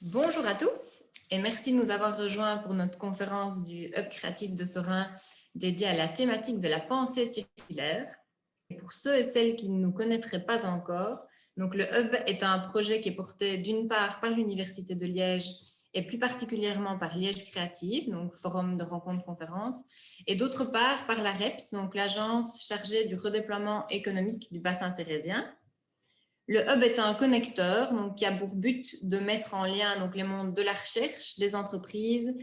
Bonjour à tous et merci de nous avoir rejoints pour notre conférence du Hub créatif de Sorin dédiée à la thématique de la pensée circulaire. Et pour ceux et celles qui ne nous connaîtraient pas encore, donc le Hub est un projet qui est porté d'une part par l'Université de Liège et plus particulièrement par Liège Créative, donc forum de rencontres conférences, et d'autre part par la REPS, donc l'agence chargée du redéploiement économique du bassin cérésien. Le Hub est un connecteur donc, qui a pour but de mettre en lien donc, les mondes de la recherche, des entreprises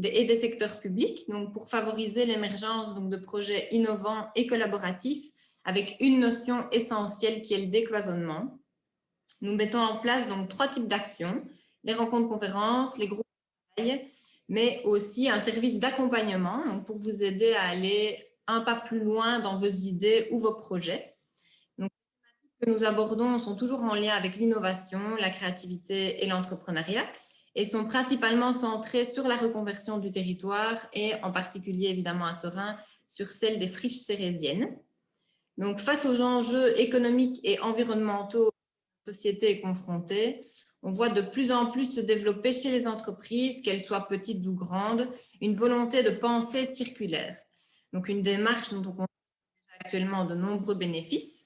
et des secteurs publics donc, pour favoriser l'émergence de projets innovants et collaboratifs avec une notion essentielle qui est le décloisonnement. Nous mettons en place donc 3 types d'actions, les rencontres conférences, les groupes de travail, mais aussi un service d'accompagnement pour vous aider à aller un pas plus loin dans vos idées ou vos projets. Que nous abordons sont toujours en lien avec l'innovation, la créativité et l'entrepreneuriat et sont principalement centrés sur la reconversion du territoire et en particulier évidemment à Sorin sur celle des friches cérésiennes. Donc face aux enjeux économiques et environnementaux que la société est confrontée, on voit de plus en plus se développer chez les entreprises, qu'elles soient petites ou grandes, une volonté de pensée circulaire. Donc une démarche dont on constate actuellement de nombreux bénéfices.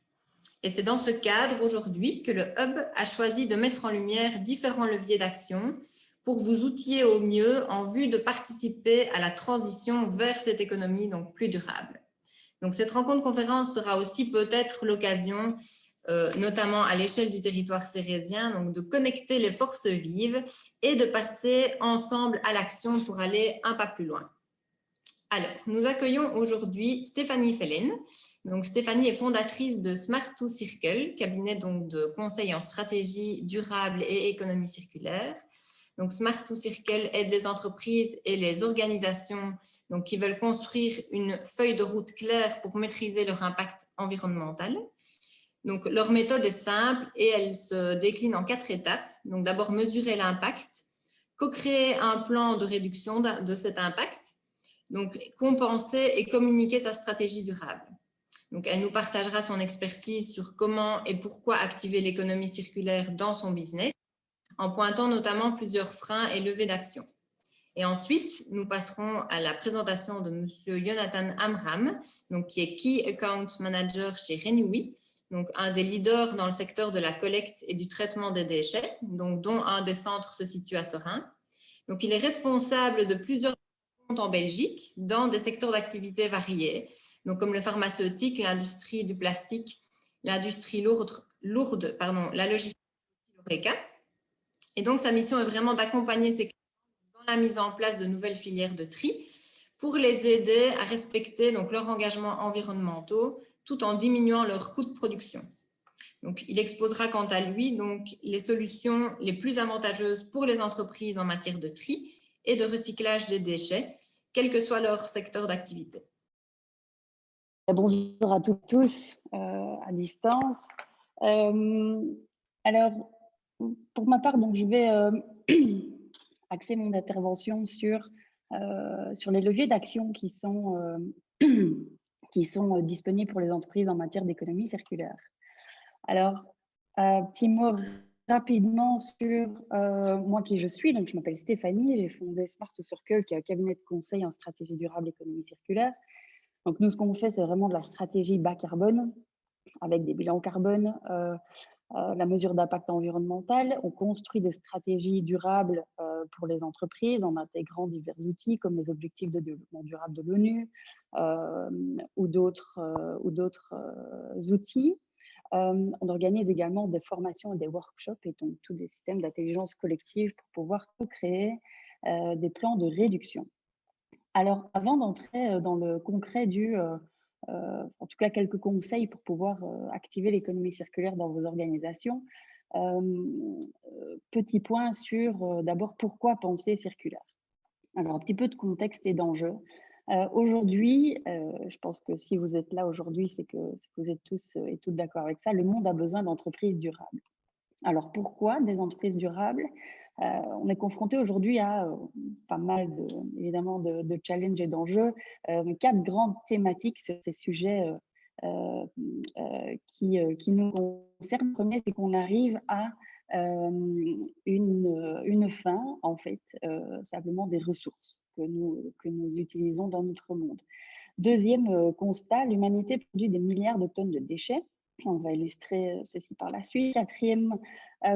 Et c'est dans ce cadre aujourd'hui que le Hub a choisi de mettre en lumière différents leviers d'action pour vous outiller au mieux en vue de participer à la transition vers cette économie donc plus durable. Donc cette rencontre conférence sera aussi peut-être l'occasion, notamment à l'échelle du territoire cérésien, donc de connecter les forces vives et de passer ensemble à l'action pour aller un pas plus loin. Alors, nous accueillons aujourd'hui Stéphanie Fellen. Donc, Stéphanie est fondatrice de Smart2Circle, cabinet donc de conseil en stratégie durable et économie circulaire. Donc, Smart2Circle aide les entreprises et les organisations donc, qui veulent construire une feuille de route claire pour maîtriser leur impact environnemental. Donc, leur méthode est simple et elle se décline en 4 étapes. Donc, d'abord, mesurer l'impact, co-créer un plan de réduction de cet impact, donc compenser et communiquer sa stratégie durable. Donc, elle nous partagera son expertise sur comment et pourquoi activer l'économie circulaire dans son business, en pointant notamment plusieurs freins et levées d'action. Et ensuite, nous passerons à la présentation de M. Jonathan Amram, donc, qui est Key Account Manager chez Renewi, donc un des leaders dans le secteur de la collecte et du traitement des déchets, donc, dont un des centres se situe à Sorin. Donc, il est responsable de plusieurs en Belgique dans des secteurs d'activité variés, donc comme le pharmaceutique, l'industrie du plastique, l'industrie lourde, la logistique et l'ORECA. Et donc, sa mission est vraiment d'accompagner ces clients dans la mise en place de nouvelles filières de tri pour les aider à respecter donc, leurs engagements environnementaux tout en diminuant leurs coûts de production. Donc, il exposera quant à lui donc, les solutions les plus avantageuses pour les entreprises en matière de tri et de recyclage des déchets, quel que soit leur secteur d'activité. Bonjour à toutes et tous à distance. Alors, pour ma part, donc, je vais axer mon intervention sur les leviers d'action qui sont disponibles pour les entreprises en matière d'économie circulaire. Alors, petit mot rapidement sur moi qui je suis. Donc, je m'appelle Stéphanie, j'ai fondé Smart2Circle, qui est un cabinet de conseil en stratégie durable économie circulaire. Donc, nous, ce qu'on fait, c'est vraiment de la stratégie bas carbone, avec des bilans carbone, la mesure d'impact environnemental. On construit des stratégies durables pour les entreprises en intégrant divers outils comme les objectifs de développement durable de l'ONU ou d'autres outils. On organise également des formations et des workshops et donc tous des systèmes d'intelligence collective pour pouvoir co-créer des plans de réduction. Alors, avant d'entrer dans le concret en tout cas quelques conseils pour pouvoir activer l'économie circulaire dans vos organisations, petit point sur d'abord pourquoi penser circulaire. Alors, un petit peu de contexte et d'enjeu. Aujourd'hui, je pense que si vous êtes là aujourd'hui, c'est que vous êtes tous et toutes d'accord avec ça, le monde a besoin d'entreprises durables. Alors, pourquoi des entreprises durables? On est confronté aujourd'hui à pas mal évidemment de challenges et d'enjeux, 4 grandes thématiques sur ces sujets qui nous concernent. Le premier, c'est qu'on arrive à une fin, en fait, simplement des ressources que nous utilisons dans notre monde. Deuxième constat, l'humanité produit des milliards de tonnes de déchets. On va illustrer ceci par la suite. Quatrième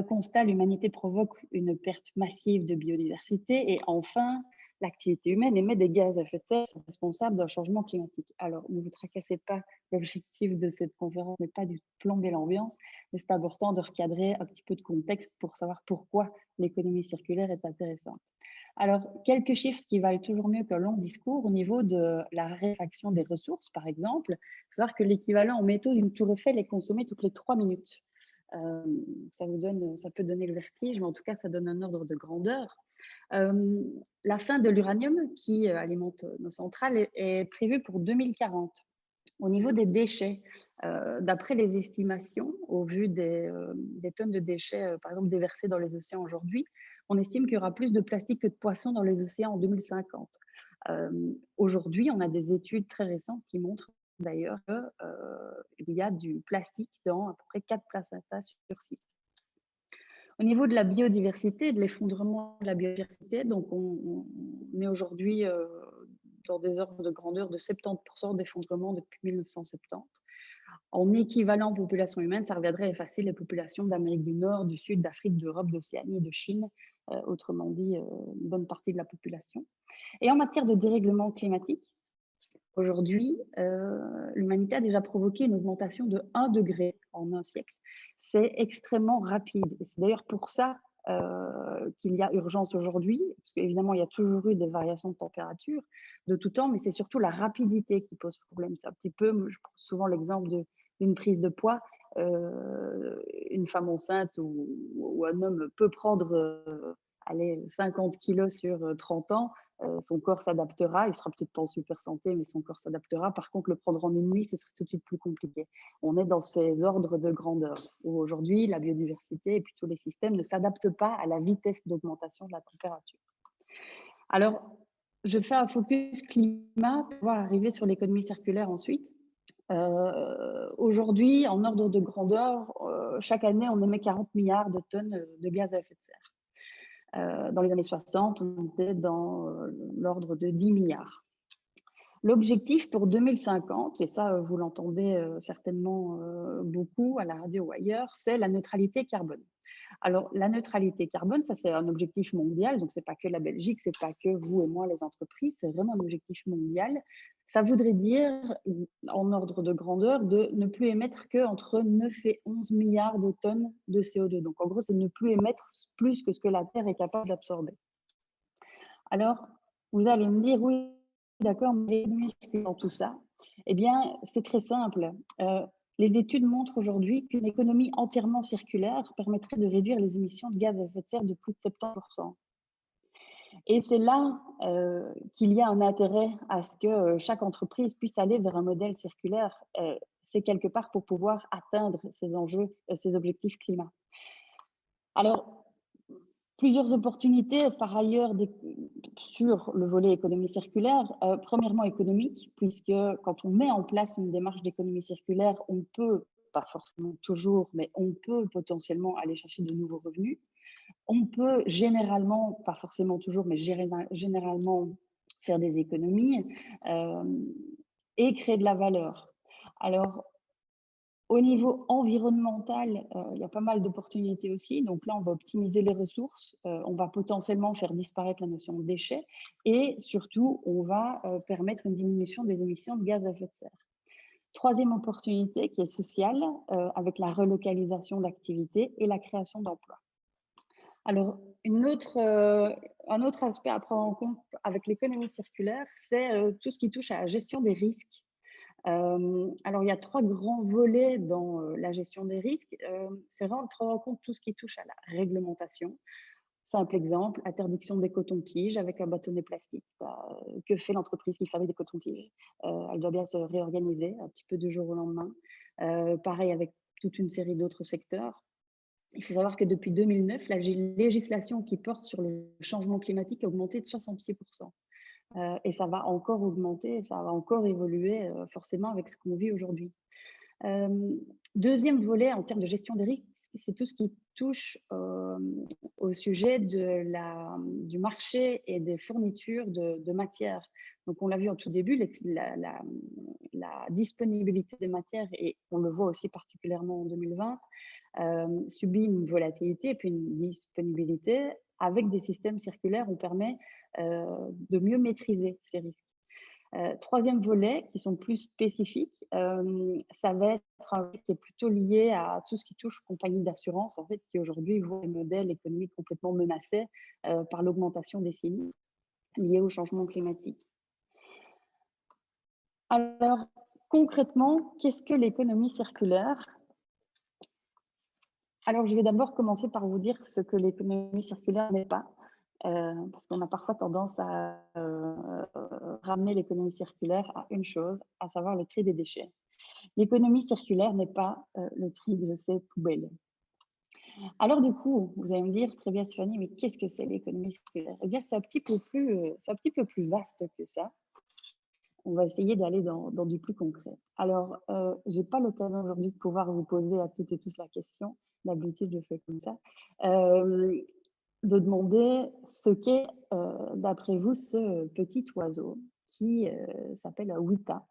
constat, l'humanité provoque une perte massive de biodiversité. Et enfin, l'activité humaine émet des gaz à effet de serre qui sont responsables d'un changement climatique. Alors, ne vous tracassez pas, l'objectif de cette conférence n'est pas du tout plomber l'ambiance, mais c'est important de recadrer un petit peu de contexte pour savoir pourquoi l'économie circulaire est intéressante. Alors, quelques chiffres qui valent toujours mieux qu'un long discours au niveau de la raréfaction des ressources, par exemple. Il faut savoir que l'équivalent en métaux d'une tour Eiffel est consommé toutes les 3 minutes. Ça peut donner le vertige, mais en tout cas, ça donne un ordre de grandeur. La fin de l'uranium qui alimente nos centrales est prévue pour 2040. Au niveau des déchets, d'après les estimations, au vu des tonnes de déchets, par exemple, déversés dans les océans aujourd'hui, on estime qu'il y aura plus de plastique que de poissons dans les océans en 2050. Aujourd'hui, on a des études très récentes qui montrent d'ailleurs qu'il y a du plastique dans à peu près 4 placentas sur 6. Au niveau de la biodiversité, de l'effondrement de la biodiversité, donc on est aujourd'hui dans des ordres de grandeur de 70% d'effondrement depuis 1970. En équivalent population humaine, ça reviendrait à effacer les populations d'Amérique du Nord, du Sud, d'Afrique, d'Europe, d'Océanie et de Chine, autrement dit, une bonne partie de la population. Et en matière de dérèglement climatique, aujourd'hui, l'humanité a déjà provoqué une augmentation de 1 degré en un siècle. C'est extrêmement rapide. Et c'est d'ailleurs pour ça qu'il y a urgence aujourd'hui, parce qu'évidemment, il y a toujours eu des variations de température de tout temps, mais c'est surtout la rapidité qui pose problème. C'est un petit peu, je prends souvent l'exemple d'une prise de poids. Une femme enceinte ou un homme peut prendre 50 kilos sur 30 ans, son corps s'adaptera, il sera peut-être pas en super santé, mais son corps s'adaptera. Par contre, le prendre en une nuit, ce serait tout de suite plus compliqué. On est dans ces ordres de grandeur où aujourd'hui, la biodiversité et puis tous les systèmes ne s'adaptent pas à la vitesse d'augmentation de la température. Alors, je fais un focus climat pour pouvoir arriver sur l'économie circulaire ensuite. Aujourd'hui, en ordre de grandeur, chaque année, on émet 40 milliards de tonnes de gaz à effet de serre. Dans les années 60, on était dans l'ordre de 10 milliards. L'objectif pour 2050, et ça, vous l'entendez certainement beaucoup à la radio ou ailleurs, c'est la neutralité carbone. Alors, la neutralité carbone, ça c'est un objectif mondial, donc c'est pas que la Belgique, c'est pas que vous et moi les entreprises, c'est vraiment un objectif mondial. Ça voudrait dire, en ordre de grandeur, de ne plus émettre qu'entre 9 et 11 milliards de tonnes de CO2. Donc en gros, c'est ne plus émettre plus que ce que la Terre est capable d'absorber. Alors, vous allez me dire, oui, d'accord, mais dans tout ça, eh bien, c'est très simple. Les études montrent aujourd'hui qu'une économie entièrement circulaire permettrait de réduire les émissions de gaz à effet de serre de plus de 70%. Et c'est là qu'il y a un intérêt à ce que chaque entreprise puisse aller vers un modèle circulaire. C'est quelque part pour pouvoir atteindre ces enjeux, ces objectifs climat. Alors, plusieurs opportunités par ailleurs sur le volet économie circulaire. Premièrement, économique, puisque quand on met en place une démarche d'économie circulaire, on peut, pas forcément toujours, mais on peut potentiellement aller chercher de nouveaux revenus. On peut généralement, pas forcément toujours, mais généralement faire des économies et créer de la valeur. Alors, au niveau environnemental, il y a pas mal d'opportunités aussi. Donc là, on va optimiser les ressources, on va potentiellement faire disparaître la notion de déchets et surtout, on va permettre une diminution des émissions de gaz à effet de serre. Troisième opportunité qui est sociale, avec la relocalisation d'activités et la création d'emplois. Alors, un autre aspect à prendre en compte avec l'économie circulaire, c'est tout ce qui touche à la gestion des risques. Alors, il y a 3 grands volets dans la gestion des risques. C'est vraiment de prendre en compte tout ce qui touche à la réglementation. Simple exemple, interdiction des cotons-tiges avec un bâtonnet plastique. Que fait l'entreprise qui fabrique des cotons-tiges? Elle doit bien se réorganiser un petit peu du jour au lendemain. Pareil avec toute une série d'autres secteurs. Il faut savoir que depuis 2009, la législation qui porte sur le changement climatique a augmenté de 66%. Et ça va encore augmenter, ça va encore évoluer forcément avec ce qu'on vit aujourd'hui. Deuxième volet en termes de gestion des risques, c'est tout ce qui touche au sujet du marché et des fournitures de matières. Donc, on l'a vu en tout début, la disponibilité des matières, et on le voit aussi particulièrement en 2020, subit une volatilité et puis une disponibilité. Avec des systèmes circulaires, on permet de mieux maîtriser ces risques. Troisième volet, qui sont plus spécifiques, ça va être un volet qui est plutôt lié à tout ce qui touche aux compagnies d'assurance, en fait, qui aujourd'hui voient le modèle économique complètement menacé par l'augmentation des sinistres liés au changement climatique. Alors, concrètement, qu'est-ce que l'économie circulaire? Alors, je vais d'abord commencer par vous dire ce que l'économie circulaire n'est pas. Parce qu'on a parfois tendance à ramener l'économie circulaire à une chose, à savoir le tri des déchets. L'économie circulaire n'est pas le tri de ces poubelles. Alors du coup, vous allez me dire, très bien Stéphanie, mais qu'est-ce que c'est l'économie circulaire? Eh bien, c'est un petit peu plus vaste que ça. On va essayer d'aller dans du plus concret. Alors, je n'ai pas l'occasion aujourd'hui de pouvoir vous poser à toutes et tous la question. D'habitude, je fais comme ça. De demander ce qu'est, d'après vous, ce petit oiseau qui s'appelle un wita.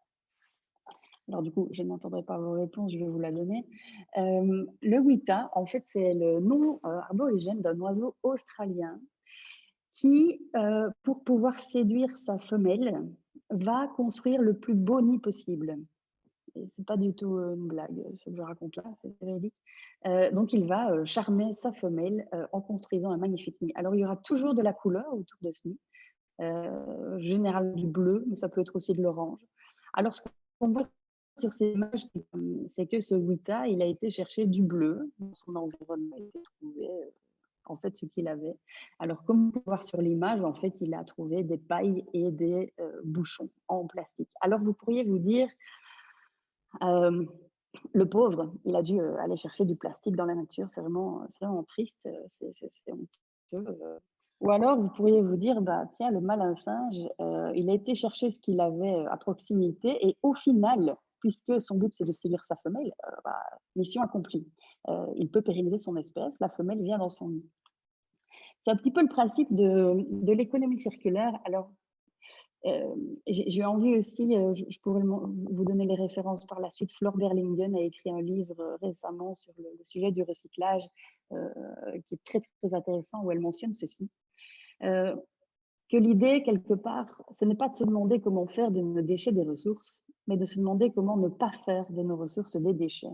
Alors du coup, je n'entendrai pas vos réponses, je vais vous la donner. Le wita, en fait, c'est le nom aborigène d'un oiseau australien qui, pour pouvoir séduire sa femelle, va construire le plus beau nid possible. Et c'est pas du tout une blague, ce que je raconte là, c'est véridique. Donc, il va charmer sa femelle en construisant un magnifique nid. Alors, il y aura toujours de la couleur autour de ce nid, généralement du bleu, mais ça peut être aussi de l'orange. Alors, ce qu'on voit sur ces images, c'est que ce wita, il a été chercher du bleu dans son environnement, il a trouvé en fait ce qu'il avait. Alors, comme vous pouvez voir sur l'image, en fait, il a trouvé des pailles et des bouchons en plastique. Alors, vous pourriez vous dire, le pauvre, il a dû aller chercher du plastique dans la nature, c'est vraiment triste, c'est honteux. Ou alors, vous pourriez vous dire, bah, tiens, le malin singe, il a été chercher ce qu'il avait à proximité et au final, puisque son but c'est de séduire sa femelle, bah, mission accomplie. Il peut pérenniser son espèce, la femelle vient dans son nid. C'est un petit peu le principe de l'économie circulaire. Alors, j'ai envie aussi, je pourrais vous donner les références par la suite. Flore Berlingen a écrit un livre récemment sur le sujet du recyclage, qui est très, très intéressant, où elle mentionne ceci. Que l'idée, quelque part, ce n'est pas de se demander comment faire de nos déchets des ressources, mais de se demander comment ne pas faire de nos ressources des déchets.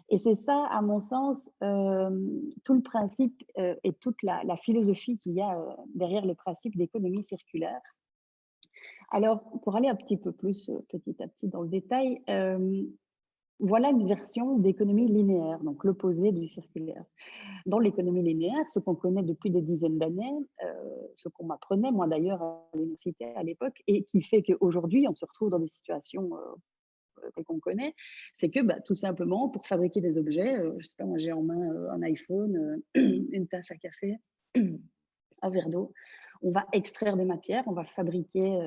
Et c'est ça, à mon sens, tout le principe et toute la philosophie qu'il y a derrière le principe d'économie circulaire. Alors, pour aller un petit peu plus petit à petit dans le détail, voilà une version d'économie linéaire, donc l'opposé du circulaire. Dans l'économie linéaire, ce qu'on connaît depuis des dizaines d'années, ce qu'on m'apprenait, moi d'ailleurs, à l'université à l'époque, et qui fait qu'aujourd'hui, on se retrouve dans des situations qu'on connaît, c'est que tout simplement, pour fabriquer des objets, je ne sais pas, moi j'ai en main un iPhone, une tasse à café, un verre d'eau, on va extraire des matières, on va fabriquer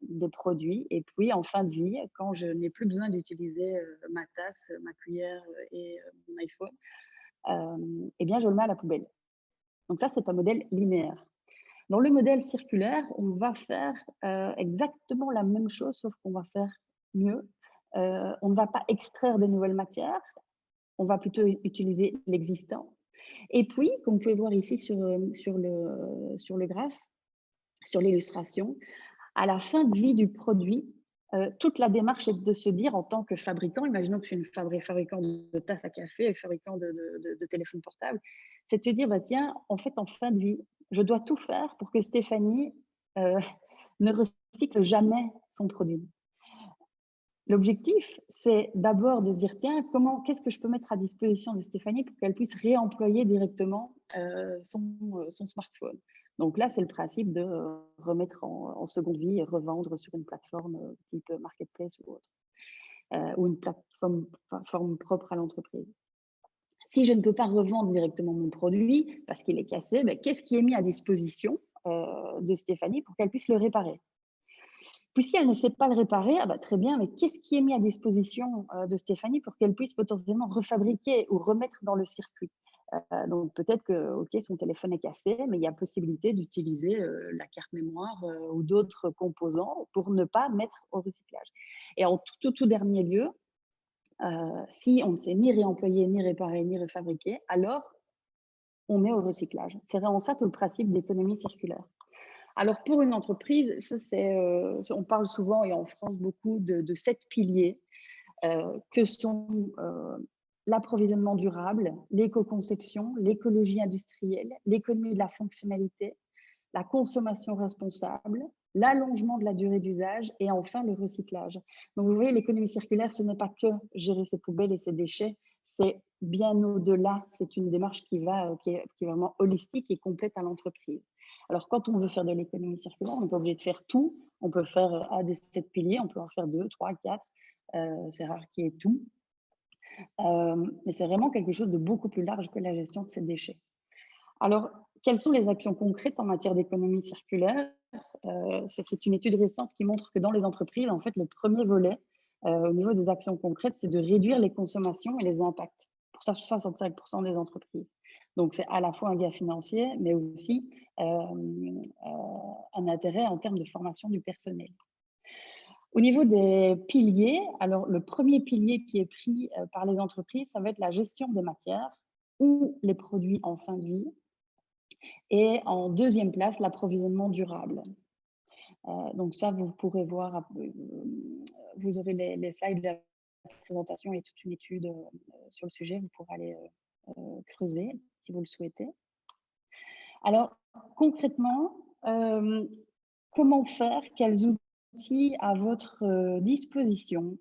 des produits, et puis en fin de vie, quand je n'ai plus besoin d'utiliser ma tasse, ma cuillère et mon iPhone, eh bien je le mets à la poubelle. Donc ça, c'est un modèle linéaire. Dans le modèle circulaire, on va faire exactement la même chose, sauf qu'on va faire mieux. On ne va pas extraire de nouvelles matières, on va plutôt utiliser l'existant. Et puis, comme vous pouvez voir ici sur le graphe, sur l'illustration, à la fin de vie du produit, toute la démarche est de se dire en tant que fabricant, imaginons que je suis une fabricant de tasses à café, fabricant de téléphones portables, c'est de se dire, tiens, en fait, en fin de vie, je dois tout faire pour que Stéphanie ne recycle jamais son produit. L'objectif, c'est d'abord de se dire, tiens, qu'est-ce que je peux mettre à disposition de Stéphanie pour qu'elle puisse réemployer directement son smartphone. Donc là, c'est le principe de remettre en seconde vie et revendre sur une plateforme type marketplace ou autre, ou une plateforme propre à l'entreprise. Si je ne peux pas revendre directement mon produit parce qu'il est cassé, qu'est-ce qui est mis à disposition de Stéphanie pour qu'elle puisse le réparer? Puis si elle ne sait pas le réparer, ah bah, très bien, mais qu'est-ce qui est mis à disposition de Stéphanie pour qu'elle puisse potentiellement refabriquer ou remettre dans le circuit? Donc peut-être que, OK, son téléphone est cassé, mais il y a possibilité d'utiliser la carte mémoire ou d'autres composants pour ne pas mettre au recyclage. Et en tout dernier lieu, si on ne sait ni réemployer, ni réparer, ni refabriquer, alors on met au recyclage. C'est vraiment ça tout le principe d'économie circulaire. Alors pour une entreprise, ça c'est, on parle souvent et en France beaucoup de 7 piliers que sont l'approvisionnement durable, l'éco-conception, l'écologie industrielle, l'économie de la fonctionnalité, la consommation responsable, l'allongement de la durée d'usage et enfin le recyclage. Donc vous voyez, l'économie circulaire, ce n'est pas que gérer ses poubelles et ses déchets, c'est bien au-delà. C'est une démarche qui est vraiment holistique et complète à l'entreprise. Alors quand on veut faire de l'économie circulaire, on n'est pas obligé de faire tout. On peut faire un des 7 piliers, on peut en faire 2, 3, 4. C'est rare qu'il y ait tout. Mais c'est vraiment quelque chose de beaucoup plus large que la gestion de ces déchets. Alors, quelles sont les actions concrètes en matière d'économie circulaire? C'est une étude récente qui montre que dans les entreprises, en fait, le premier volet au niveau des actions concrètes, c'est de réduire les consommations et les impacts pour 65% des entreprises. Donc, c'est à la fois un gain financier, mais aussi un intérêt en termes de formation du personnel. Au niveau des piliers, alors le premier pilier qui est pris par les entreprises, ça va être la gestion des matières ou les produits en fin de vie. Et en deuxième place, l'approvisionnement durable. Donc ça, vous pourrez voir, vous aurez les slides de la présentation et toute une étude sur le sujet. Vous pourrez aller creuser si vous le souhaitez. Alors, concrètement, comment faire? Quels outils à votre disposition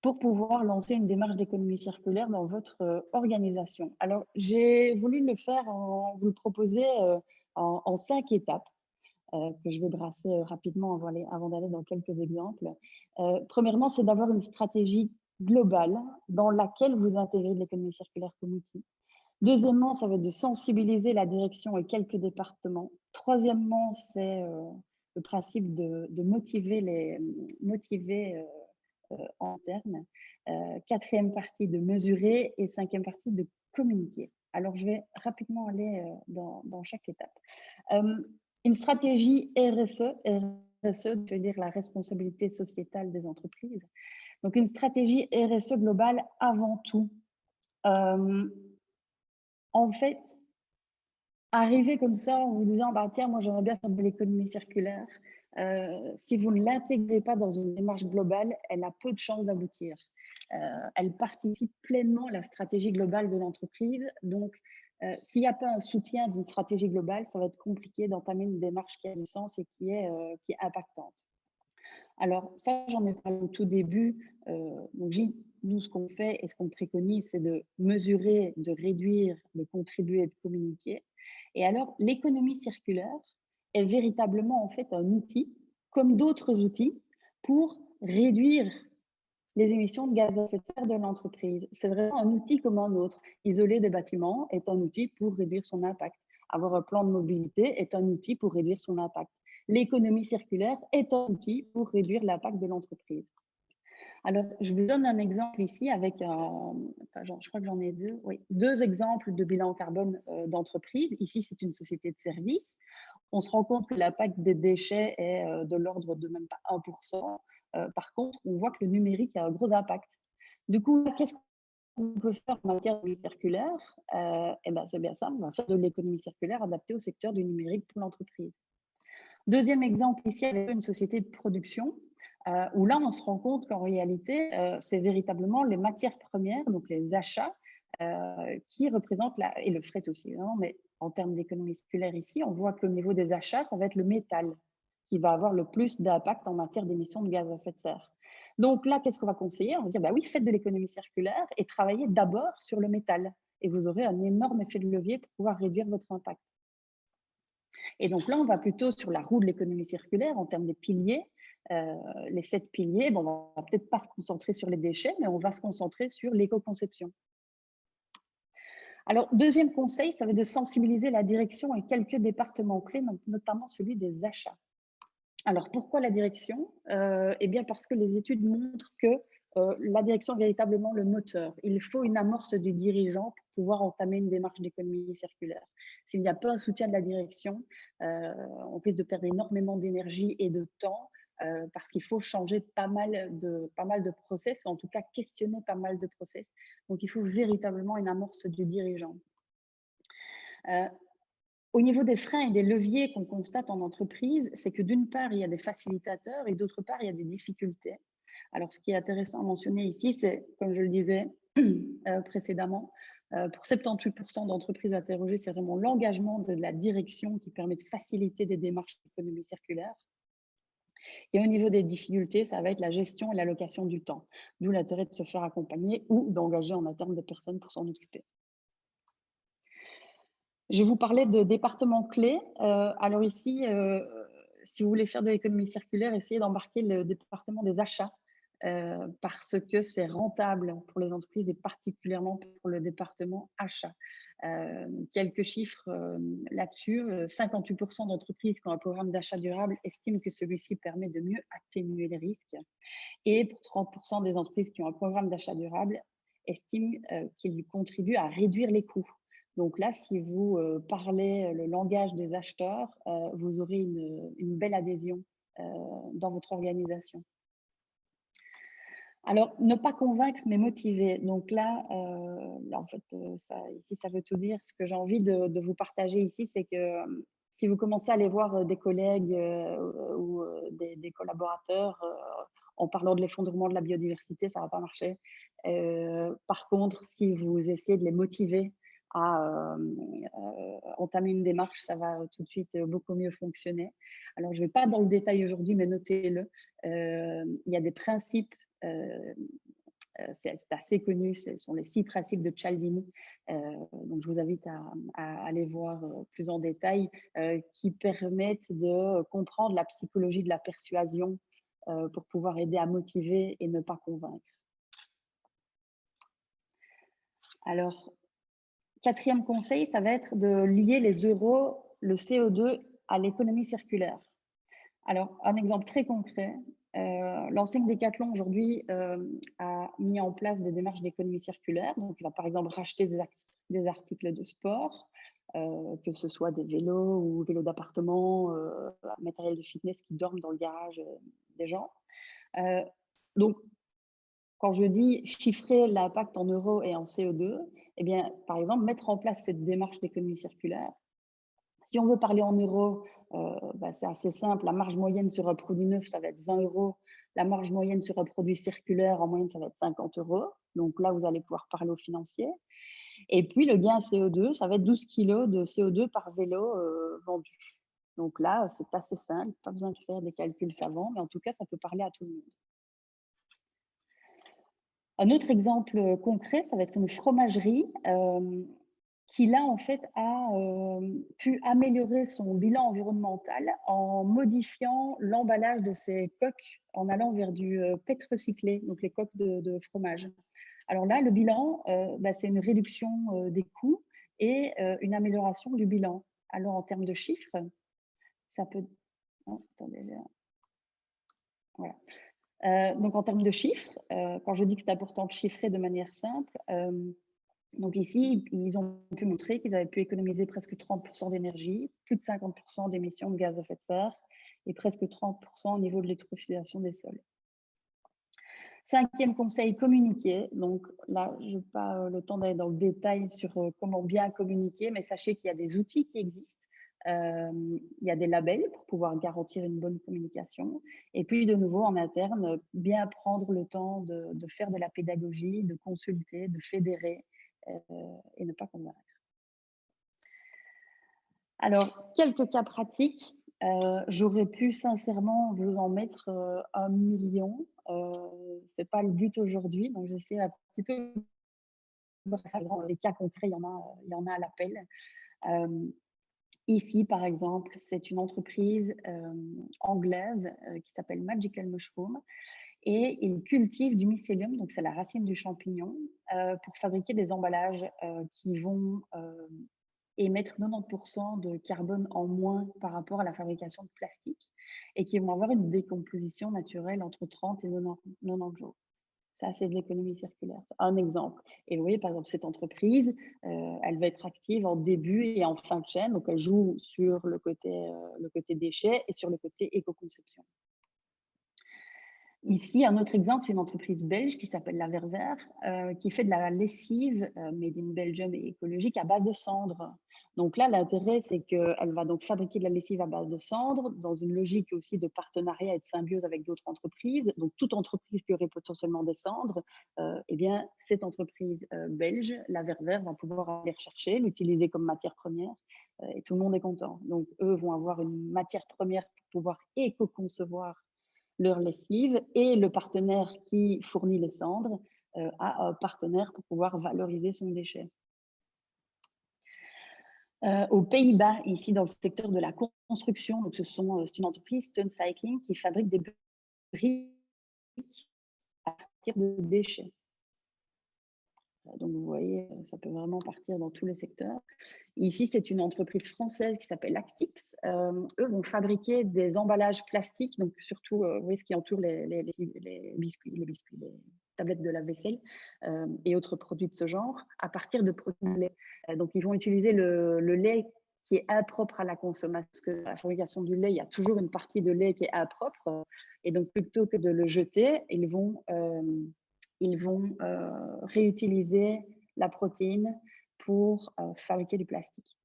pour pouvoir lancer une démarche d'économie circulaire dans votre organisation? Alors, j'ai voulu le faire, vous le proposer en 5 étapes que je vais brasser rapidement avant d'aller dans quelques exemples. Premièrement, c'est d'avoir une stratégie globale dans laquelle vous intégrez de l'économie circulaire comme outil. Deuxièmement, ça va être de sensibiliser la direction et quelques départements. Troisièmement, c'est le principe de motiver en interne. Quatrième partie, de mesurer. Et cinquième partie, de communiquer. Alors, je vais rapidement aller dans chaque étape. Une stratégie RSE, RSE, veut dire la responsabilité sociétale des entreprises. Donc, une stratégie RSE globale avant tout. En fait, arriver comme ça en vous disant, bah, tiens, moi j'aimerais bien faire de l'économie circulaire, si vous ne l'intégrez pas dans une démarche globale, elle a peu de chances d'aboutir. Elle participe pleinement à la stratégie globale de l'entreprise. Donc, s'il n'y a pas un soutien d'une stratégie globale, ça va être compliqué d'entamer une démarche qui a du sens et qui est impactante. Alors, ça, j'en ai parlé au tout début. Donc, nous, ce qu'on fait et ce qu'on préconise, c'est de mesurer, de réduire, de contribuer et de communiquer. Et alors, l'économie circulaire est véritablement en fait un outil, comme d'autres outils, pour réduire les émissions de gaz à effet de serre de l'entreprise. C'est vraiment un outil comme un autre. Isoler des bâtiments est un outil pour réduire son impact. Avoir un plan de mobilité est un outil pour réduire son impact. L'économie circulaire est un outil pour réduire l'impact de l'entreprise. Alors, je vous donne un exemple ici avec, je crois que j'en ai deux, oui, 2 exemples de bilan carbone d'entreprise. Ici, c'est une société de services. On se rend compte que l'impact des déchets est de l'ordre de même pas 1%. Par contre, on voit que le numérique a un gros impact. Du coup, qu'est-ce qu'on peut faire en matière d'économie circulaire? Eh ben, c'est bien simple, on va faire de l'économie circulaire adaptée au secteur du numérique pour l'entreprise. Deuxième exemple ici avec une société de production où là, on se rend compte qu'en réalité, c'est véritablement les matières premières, donc les achats, qui représentent, et le fret aussi, hein, mais en termes d'économie circulaire ici, on voit qu'au niveau des achats, ça va être le métal qui va avoir le plus d'impact en matière d'émissions de gaz à effet de serre. Donc là, qu'est-ce qu'on va conseiller? On va dire, bah oui, faites de l'économie circulaire et travaillez d'abord sur le métal. Et vous aurez un énorme effet de levier pour pouvoir réduire votre impact. Et donc là, on va plutôt sur la roue de l'économie circulaire en termes des piliers. Les 7 piliers, bon, on va peut-être pas se concentrer sur les déchets, mais on va se concentrer sur l'éco-conception. Alors, deuxième conseil, ça va être de sensibiliser la direction et quelques départements clés, notamment celui des achats. Alors, pourquoi la direction? Eh bien, parce que les études montrent que la direction est véritablement le moteur. Il faut une amorce du dirigeant pour pouvoir entamer une démarche d'économie circulaire. S'il n'y a pas un soutien de la direction, on risque de perdre énormément d'énergie et de temps parce qu'il faut changer pas mal de process, ou en tout cas questionner pas mal de process. Donc, il faut véritablement une amorce du dirigeant. Euh, Au niveau des freins et des leviers qu'on constate en entreprise, c'est que d'une part, il y a des facilitateurs et d'autre part, il y a des difficultés. Alors, ce qui est intéressant à mentionner ici, c'est, comme je le disais précédemment, pour 78% d'entreprises interrogées, c'est vraiment l'engagement de la direction qui permet de faciliter des démarches d'économie circulaire. Et au niveau des difficultés, ça va être la gestion et l'allocation du temps, d'où l'intérêt de se faire accompagner ou d'engager en interne des personnes pour s'en occuper. Je vais vous parler de départements clés. Alors ici, si vous voulez faire de l'économie circulaire, essayez d'embarquer le département des achats parce que c'est rentable pour les entreprises et particulièrement pour le département achats. Quelques chiffres là-dessus. 58% d'entreprises qui ont un programme d'achat durable estiment que celui-ci permet de mieux atténuer les risques. Et pour 30% des entreprises qui ont un programme d'achat durable, estiment qu'il contribue à réduire les coûts. Donc là, si vous parlez le langage des acheteurs, vous aurez une belle adhésion dans votre organisation. Alors, ne pas convaincre, mais motiver. Donc là en fait, ici, ça veut tout dire. Ce que j'ai envie de vous partager ici, c'est que si vous commencez à aller voir des collègues ou des collaborateurs en parlant de l'effondrement de la biodiversité, ça ne va pas marcher. Par contre, si vous essayez de les motiver à entamer une démarche, ça va tout de suite beaucoup mieux fonctionner. Alors, je ne vais pas dans le détail aujourd'hui, mais notez-le. Il y a des principes, c'est assez connu, ce sont les 6 principes de Cialdini. Donc, je vous invite à aller voir plus en détail, qui permettent de comprendre la psychologie de la persuasion pour pouvoir aider à motiver et ne pas convaincre. Alors, 4e conseil, ça va être de lier les euros, le CO2 à l'économie circulaire. Alors, un exemple très concret, l'enseigne Decathlon aujourd'hui a mis en place des démarches d'économie circulaire. Donc, il va par exemple racheter des articles de sport, que ce soit des vélos ou vélos d'appartement, matériel de fitness qui dorment dans le garage des gens. Donc, quand je dis chiffrer l'impact en euros et en CO2, eh bien, par exemple, mettre en place cette démarche d'économie circulaire. Si on veut parler en euros, c'est assez simple. La marge moyenne sur un produit neuf, ça va être 20 euros. La marge moyenne sur un produit circulaire, en moyenne, ça va être 50 euros. Donc là, vous allez pouvoir parler aux financiers. Et puis, le gain CO2, ça va être 12 kg de CO2 par vélo vendu. Donc là, c'est assez simple, pas besoin de faire des calculs savants, mais en tout cas, ça peut parler à tout le monde. Un autre exemple concret, ça va être une fromagerie qui, là, en fait, a pu améliorer son bilan environnemental en modifiant l'emballage de ses coques en allant vers du PET recyclé, donc les coques de fromage. Alors là, le bilan, c'est une réduction des coûts et une amélioration du bilan. Alors, en termes de chiffres, ça peut… Oh, attendez, voilà. Donc, en termes de chiffres, quand je dis que c'est important de chiffrer de manière simple, donc ici, ils ont pu montrer qu'ils avaient pu économiser presque 30% d'énergie, plus de 50% d'émissions de gaz à effet de serre et presque 30% au niveau de l'eutrophisation des sols. 5e conseil, communiquer. Donc là, je n'ai pas le temps d'aller dans le détail sur comment bien communiquer, mais sachez qu'il y a des outils qui existent. Il y a des labels pour pouvoir garantir une bonne communication. Et puis, de nouveau, en interne, bien prendre le temps de faire de la pédagogie, de consulter, de fédérer et ne pas convaincre. Alors, quelques cas pratiques. J'aurais pu sincèrement vous en mettre 1 million. Ce n'est pas le but aujourd'hui, donc j'essaie un petit peu les cas concrets, il y en a à l'appel. Ici, par exemple, c'est une entreprise anglaise qui s'appelle Magical Mushroom et ils cultivent du mycélium, donc c'est la racine du champignon, pour fabriquer des emballages qui vont émettre 90% de carbone en moins par rapport à la fabrication de plastique. et qui vont avoir une décomposition naturelle entre 30 et 90 jours. Ça, c'est de l'économie circulaire. C'est un exemple. Et vous voyez, par exemple, cette entreprise, elle va être active en début et en fin de chaîne. Donc, elle joue sur le côté déchets et sur le côté éco-conception. Ici, un autre exemple, c'est une entreprise belge qui s'appelle La Ververt, qui fait de la lessive made in Belgium et écologique à base de cendres. Donc là, l'intérêt, c'est qu'elle va donc fabriquer de la lessive à base de cendres dans une logique aussi de partenariat et de symbiose avec d'autres entreprises. Donc, toute entreprise qui aurait potentiellement des cendres, eh bien, cette entreprise belge, La Ververt, va pouvoir aller rechercher, l'utiliser comme matière première et tout le monde est content. Donc, eux vont avoir une matière première pour pouvoir éco-concevoir leur lessive et le partenaire qui fournit les cendres a un partenaire pour pouvoir valoriser son déchet. Aux Pays-Bas, ici dans le secteur de la construction, donc c'est une entreprise Stone Cycling qui fabrique des briques à partir de déchets. Donc vous voyez, ça peut vraiment partir dans tous les secteurs. Ici, c'est une entreprise française qui s'appelle Actips. Eux vont fabriquer des emballages plastiques, donc surtout, vous voyez ce qui entoure les biscuits, les tablettes de lave-vaisselle et autres produits de ce genre, à partir de produits de lait. Donc, ils vont utiliser le lait qui est impropre à la consommation, parce que dans la fabrication du lait, il y a toujours une partie de lait qui est impropre. Et donc, plutôt que de le jeter, ils vont réutiliser la protéine pour fabriquer du plastique.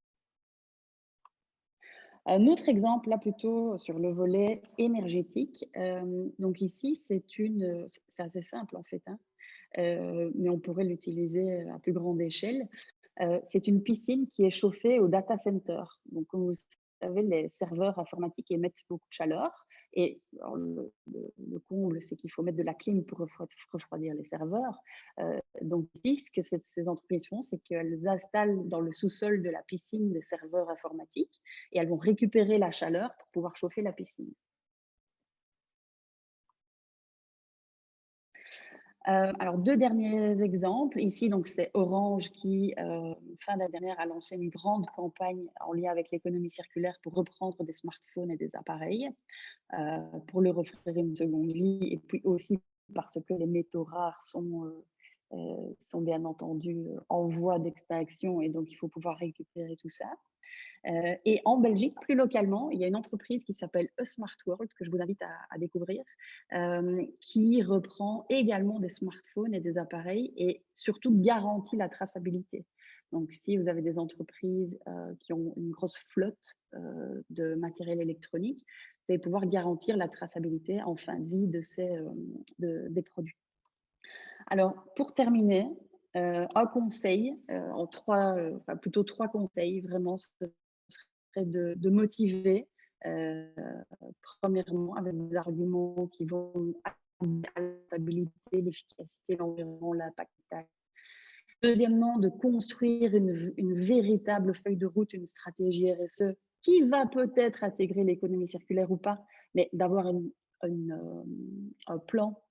Un autre exemple, là plutôt sur le volet énergétique. Donc ici, c'est assez simple en fait, hein, mais on pourrait l'utiliser à plus grande échelle. C'est une piscine qui est chauffée au data center. Donc, comme vous savez, les serveurs informatiques émettent beaucoup de chaleur. Et alors, le comble, c'est qu'il faut mettre de la clim pour refroidir les serveurs. Donc, ici, ce que ces entreprises font, c'est qu'elles installent dans le sous-sol de la piscine des serveurs informatiques et elles vont récupérer la chaleur pour pouvoir chauffer la piscine. Alors, deux derniers exemples. Ici, donc, c'est Orange qui, fin d'année dernière, a lancé une grande campagne en lien avec l'économie circulaire pour reprendre des smartphones et des appareils, pour leur offrir une seconde vie, et puis aussi parce que les métaux rares sont bien entendu en voie d'extinction et donc il faut pouvoir récupérer tout ça. Et en Belgique, plus localement, il y a une entreprise qui s'appelle A Smart World, que je vous invite à découvrir, qui reprend également des smartphones et des appareils et surtout garantit la traçabilité. Donc, si vous avez des entreprises qui ont une grosse flotte de matériel électronique, vous allez pouvoir garantir la traçabilité en fin de vie des produits. Alors, pour terminer, un conseil, plutôt trois conseils, vraiment, ce serait de motiver, premièrement, avec des arguments qui vont à la stabilité, l'efficacité, l'environnement, l'impact. Deuxièmement, de construire une véritable feuille de route, une stratégie RSE qui va peut-être intégrer l'économie circulaire ou pas, mais d'avoir un plan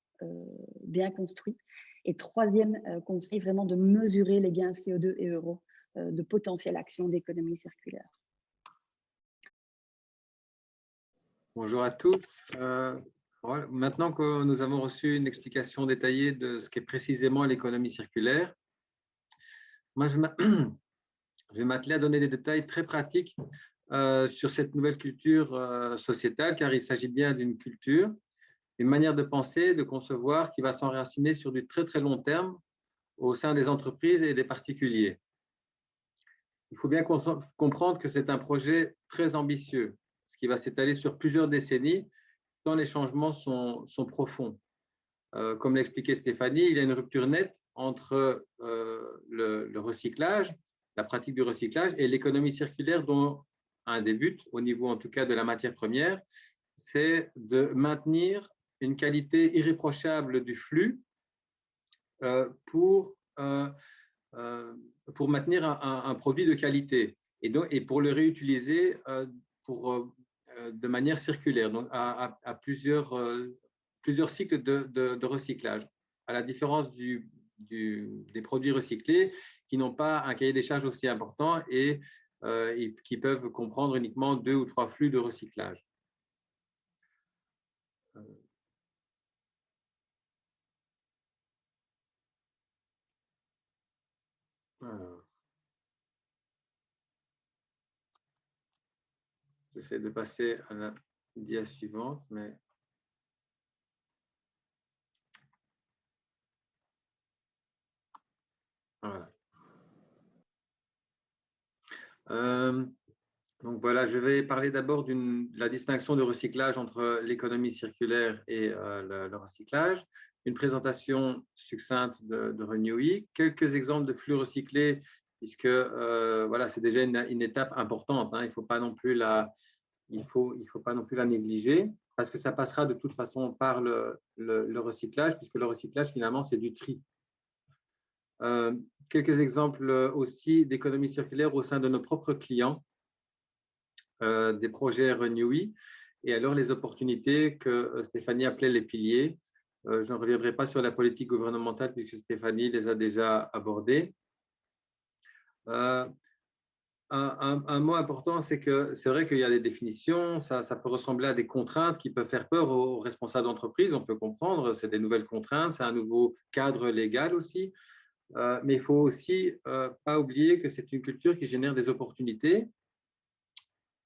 bien construit. Et troisième conseil, vraiment de mesurer les gains CO2 et euros de potentielle action d'économie circulaire. Bonjour à tous. Voilà. Maintenant que nous avons reçu une explication détaillée de ce qu'est précisément l'économie circulaire, moi je vais m'atteler à donner des détails très pratiques sur cette nouvelle culture sociétale, car il s'agit bien d'une culture, une manière de penser, de concevoir qui va s'enraciner sur du très très long terme au sein des entreprises et des particuliers. Il faut bien comprendre que c'est un projet très ambitieux, ce qui va s'étaler sur plusieurs décennies, tant les changements sont profonds. Comme l'expliquait Stéphanie, il y a une rupture nette entre le recyclage, la pratique du recyclage et l'économie circulaire dont un des buts, au niveau en tout cas de la matière première, c'est de maintenir une qualité irréprochable du flux pour maintenir un produit de qualité et pour le réutiliser de manière circulaire, donc à plusieurs cycles de recyclage, à la différence des produits recyclés qui n'ont pas un cahier des charges aussi important et qui peuvent comprendre uniquement 2 ou 3 flux de recyclage. Alors, j'essaie de passer à la dia suivante, mais voilà. Donc voilà, je vais parler d'abord de la distinction de recyclage entre l'économie circulaire et le recyclage, une présentation succincte de Renewi, quelques exemples de flux recyclés, puisque voilà, c'est déjà une étape importante, hein, il ne faut pas non plus la négliger, parce que ça passera de toute façon par le recyclage, puisque le recyclage, finalement, c'est du tri. Quelques exemples aussi d'économie circulaire au sein de nos propres clients, des projets Renewi, et alors les opportunités que Stéphanie appelait les piliers. Je ne reviendrai pas sur la politique gouvernementale puisque Stéphanie les a déjà abordés. Un mot important, c'est que c'est vrai qu'il y a des définitions, ça peut ressembler à des contraintes qui peuvent faire peur aux responsables d'entreprise, on peut comprendre, c'est des nouvelles contraintes, c'est un nouveau cadre légal aussi, mais il faut aussi pas oublier que c'est une culture qui génère des opportunités,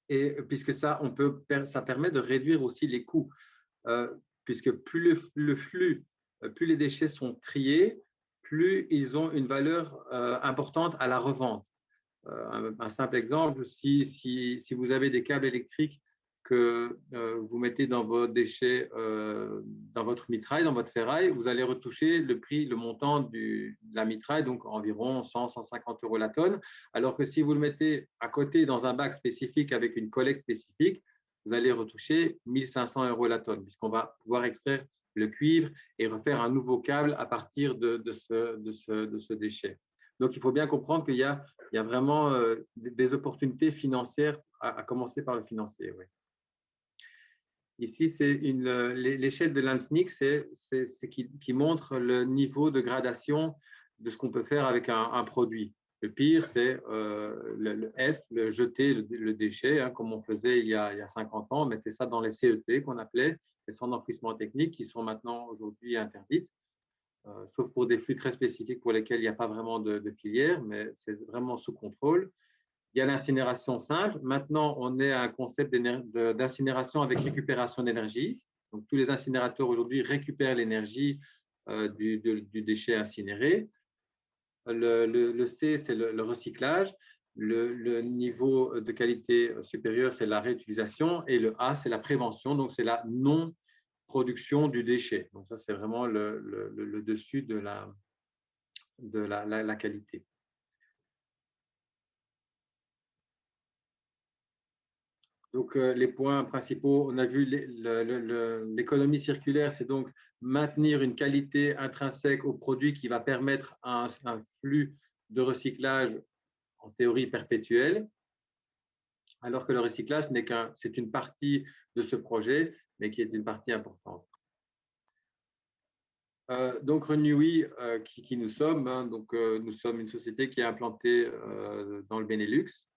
et puisque ça permet de réduire aussi les coûts, puisque plus le flux, plus les déchets sont triés, plus ils ont une valeur importante à la revente. Un simple exemple, si vous avez des câbles électriques que vous mettez dans vos déchets, dans votre mitraille, dans votre ferraille, vous allez retoucher le montant de la mitraille, donc environ 100-150 € la tonne, alors que si vous le mettez à côté dans un bac spécifique avec une collecte spécifique, vous allez retoucher 1500 € la tonne, puisqu'on va pouvoir extraire le cuivre et refaire un nouveau câble à partir de ce déchet. Donc, il faut bien comprendre qu'il y a vraiment des opportunités financières, à commencer par le financier. Oui. Ici, c'est l'échelle de l'ANSNIC, qui montre le niveau de gradation de ce qu'on peut faire avec un produit. Le pire, c'est le F, le jeter le déchet, hein, comme on faisait il y a 50 ans. On mettait ça dans les CET, qu'on appelait les centres d'enfouissement technique, qui sont maintenant aujourd'hui interdites. Sauf pour des flux très spécifiques pour lesquels il n'y a pas vraiment de filière, mais c'est vraiment sous contrôle. Il y a l'incinération simple. Maintenant, on est à un concept d'incinération avec récupération d'énergie. Donc, tous les incinérateurs aujourd'hui récupèrent l'énergie du déchet incinéré. Le C, c'est le recyclage. Le niveau de qualité supérieur, c'est la réutilisation. Et le A, c'est la prévention. Donc, c'est la non-production du déchet. Donc, ça, c'est vraiment le dessus de la qualité. Donc, les points principaux, on a vu l'économie circulaire, c'est donc maintenir une qualité intrinsèque au produit qui va permettre un flux de recyclage en théorie perpétuel, alors que le recyclage c'est une partie de ce projet, mais qui est une partie importante. Donc, Renewi, qui nous sommes, hein, donc, nous sommes une société qui est implantée dans le Benelux.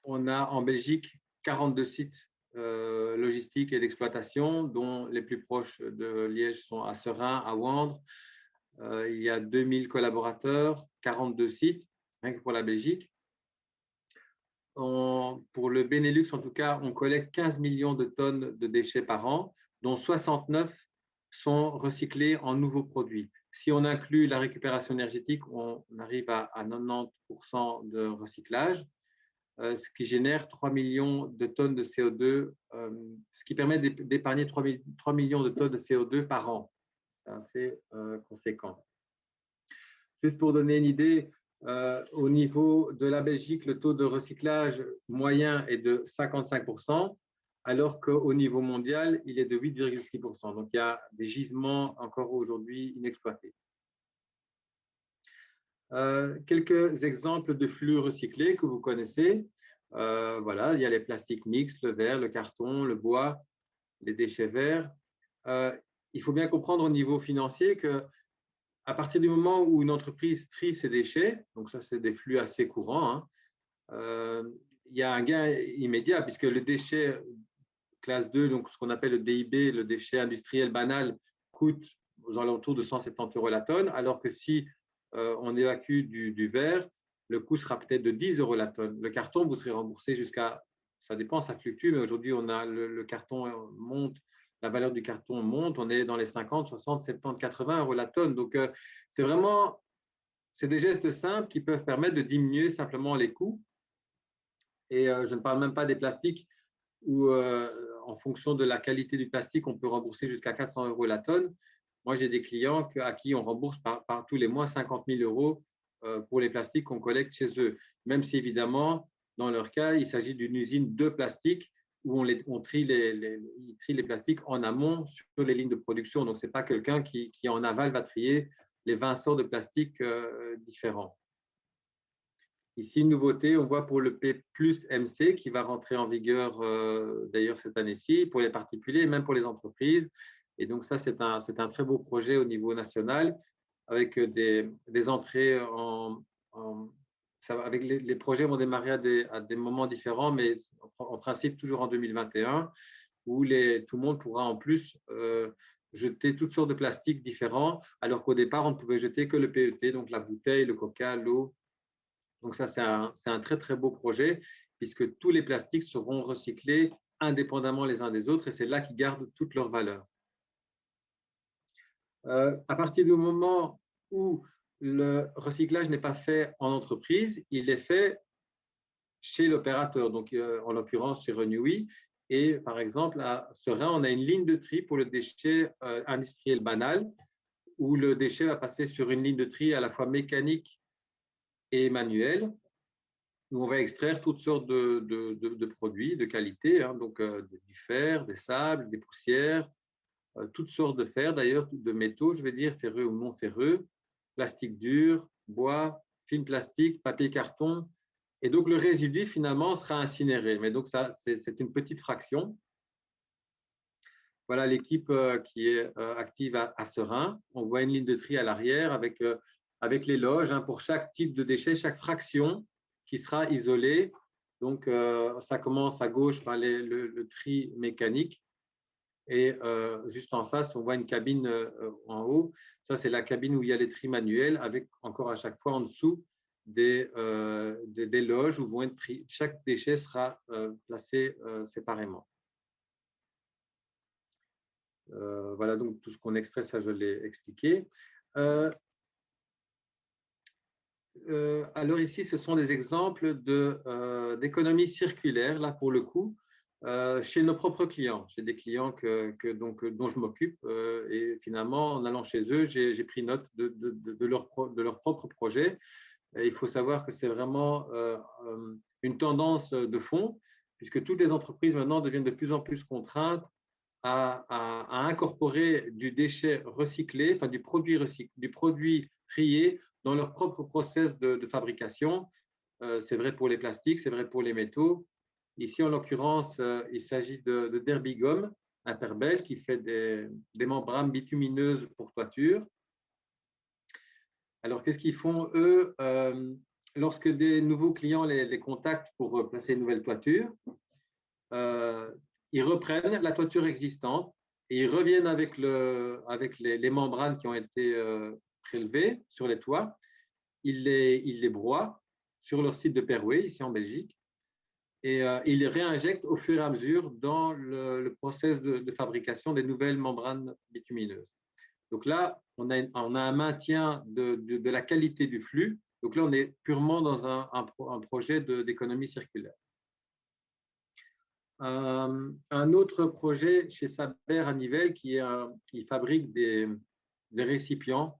On a en Belgique 42 sites logistiques et d'exploitation, dont les plus proches de Liège sont à Seraing, à Wandre. Il y a 2000 collaborateurs, 42 sites, rien que pour la Belgique. Pour le Benelux, en tout cas, on collecte 15 millions de tonnes de déchets par an, dont 69 sont recyclés en nouveaux produits. Si on inclut la récupération énergétique, on arrive à 90% de recyclage, ce qui génère 3 millions de tonnes de CO2, ce qui permet d'épargner 3 millions de tonnes de CO2 par an. C'est assez conséquent. Juste pour donner une idée, au niveau de la Belgique, le taux de recyclage moyen est de 55%, alors qu'au niveau mondial, il est de 8,6%. Donc, il y a des gisements encore aujourd'hui inexploités. Quelques exemples de flux recyclés que vous connaissez. Voilà, il y a les plastiques mixtes, le verre, le carton, le bois, les déchets verts. Il faut bien comprendre au niveau financier que à partir du moment où une entreprise trie ses déchets, donc ça c'est des flux assez courants, hein, il y a un gain immédiat puisque le déchet classe 2, donc ce qu'on appelle le DIB, le déchet industriel banal, coûte aux alentours de 170 € la tonne, alors que si on évacue du verre, le coût sera peut-être de 10 € la tonne. Le carton, vous serez remboursé jusqu'à, ça dépend, ça fluctue, mais aujourd'hui, on a le carton monte, la valeur du carton monte, on est dans les 50, 60, 70, 80 € la tonne. Donc, c'est vraiment, c'est des gestes simples qui peuvent permettre de diminuer simplement les coûts. Et je ne parle même pas des plastiques où, en fonction de la qualité du plastique, on peut rembourser jusqu'à 400 € la tonne. Moi, j'ai des clients à qui on rembourse par tous les mois 50 000 € pour les plastiques qu'on collecte chez eux. Même si, évidemment, dans leur cas, il s'agit d'une usine de plastique où on trie les plastiques en amont sur les lignes de production. Donc, ce n'est pas quelqu'un qui, en aval, va trier les 20 sortes de plastiques différents. Ici, une nouveauté, on voit pour le P plus MC qui va rentrer en vigueur d'ailleurs cette année-ci pour les particuliers et même pour les entreprises. Et donc ça, c'est un très beau projet au niveau national avec des entrées avec les projets vont démarrer à des moments différents, mais en principe toujours en 2021, où tout le monde pourra en plus jeter toutes sortes de plastiques différents, alors qu'au départ, on ne pouvait jeter que le PET, donc la bouteille, le coca, l'eau. Donc ça, c'est un très, très beau projet, puisque tous les plastiques seront recyclés indépendamment les uns des autres, et c'est là qu'ils gardent toute leur valeur. À partir du moment où le recyclage n'est pas fait en entreprise, il est fait chez l'opérateur, donc en l'occurrence chez Renewi. Et par exemple, à Seraing, on a une ligne de tri pour le déchet industriel banal, où le déchet va passer sur une ligne de tri à la fois mécanique et manuelle, où on va extraire toutes sortes de produits de qualité, hein, donc du fer, des sables, des poussières, toutes sortes de fer, d'ailleurs, de métaux, je vais dire, ferreux ou non ferreux, plastique dur, bois, film plastique, papier carton. Et donc, le résidu, finalement, sera incinéré. Mais donc, ça, c'est une petite fraction. Voilà l'équipe qui est active à Seraing. On voit une ligne de tri à l'arrière avec les loges hein, pour chaque type de déchet, chaque fraction qui sera isolée. Donc, ça commence à gauche par le tri mécanique. Et juste en face, on voit une cabine en haut. Ça, c'est la cabine où il y a les tris manuels avec encore à chaque fois en dessous des loges où vont être tri. Chaque déchet sera placé séparément. Voilà donc tout ce qu'on extrait, ça je l'ai expliqué. Alors ici, ce sont des exemples d'économie circulaire, là pour le coup, chez nos propres clients. J'ai des clients dont je m'occupe et finalement, en allant chez eux, j'ai pris note de leur propre projet. Et il faut savoir que c'est vraiment une tendance de fond, puisque toutes les entreprises maintenant deviennent de plus en plus contraintes à incorporer du déchet recyclé, enfin du produit trié dans leur propre process de fabrication. C'est vrai pour les plastiques, c'est vrai pour les métaux. Ici, en l'occurrence, il s'agit de Derbigum, Interbel, qui fait des membranes bitumineuses pour toiture. Alors, qu'est-ce qu'ils font, eux, lorsque des nouveaux clients les contactent pour placer une nouvelle toiture, ils reprennent la toiture existante et ils reviennent avec les membranes qui ont été prélevées sur les toits. Ils les broient sur leur site de Perouet, ici en Belgique, et ils les réinjectent au fur et à mesure dans le process de fabrication des nouvelles membranes bitumineuses. Donc là, on a un maintien de la qualité du flux. Donc là, on est purement dans un projet d'économie circulaire. Un autre projet chez Saber à Nivelles qui fabrique des récipients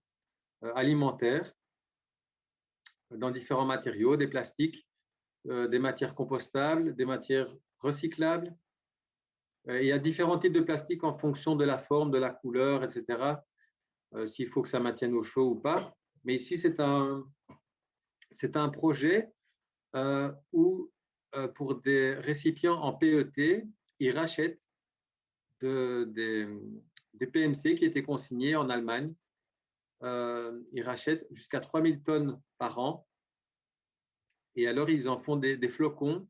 alimentaires dans différents matériaux, des plastiques, des matières compostables, des matières recyclables. Il y a différents types de plastiques en fonction de la forme, de la couleur, etc. S'il faut que ça maintienne au chaud ou pas. Mais ici, c'est un projet où pour des récipients en PET, ils rachètent des PMC qui étaient consignés en Allemagne. Ils rachètent jusqu'à 3000 tonnes par an. Et alors, ils en font des flocons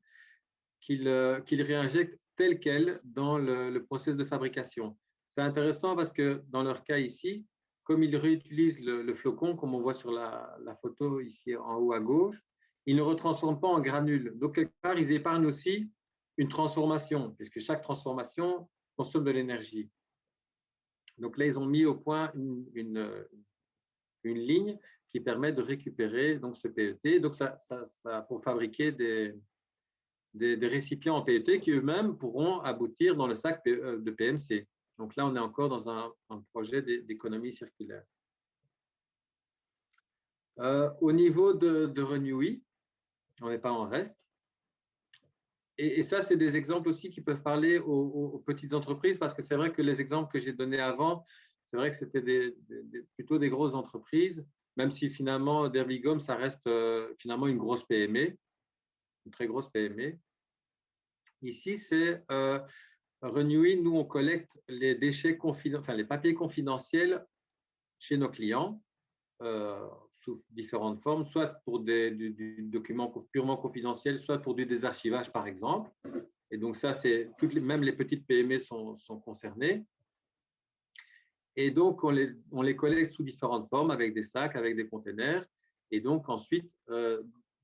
qu'ils réinjectent tel quel dans le process de fabrication. C'est intéressant parce que dans leur cas ici, comme ils réutilisent le flocon, comme on voit sur la photo ici en haut à gauche, ils ne retransforment pas en granules. Donc, quelque part, ils épargnent aussi une transformation, puisque chaque transformation consomme de l'énergie. Donc là, ils ont mis au point une ligne qui permet de récupérer donc, ce PET. Donc, ça pour fabriquer des récipients en PET qui eux-mêmes pourront aboutir dans le sac de PMC. Donc là, on est encore dans un projet d'économie circulaire. Au niveau de Renewy, on n'est pas en reste. Et ça, c'est des exemples aussi qui peuvent parler aux petites entreprises, parce que c'est vrai que les exemples que j'ai donnés avant, c'est vrai que c'était plutôt des grosses entreprises, même si finalement, Derbigum, ça reste finalement une grosse PME, une très grosse PME. Ici, c'est Renewy, nous, on collecte les déchets les papiers confidentiels chez nos clients, sous différentes formes, soit pour du document purement confidentiel, soit pour du désarchivage, par exemple. Et donc, ça, même les petites PME sont concernées. Et donc, on les collecte sous différentes formes, avec des sacs, avec des containers. Et donc, ensuite,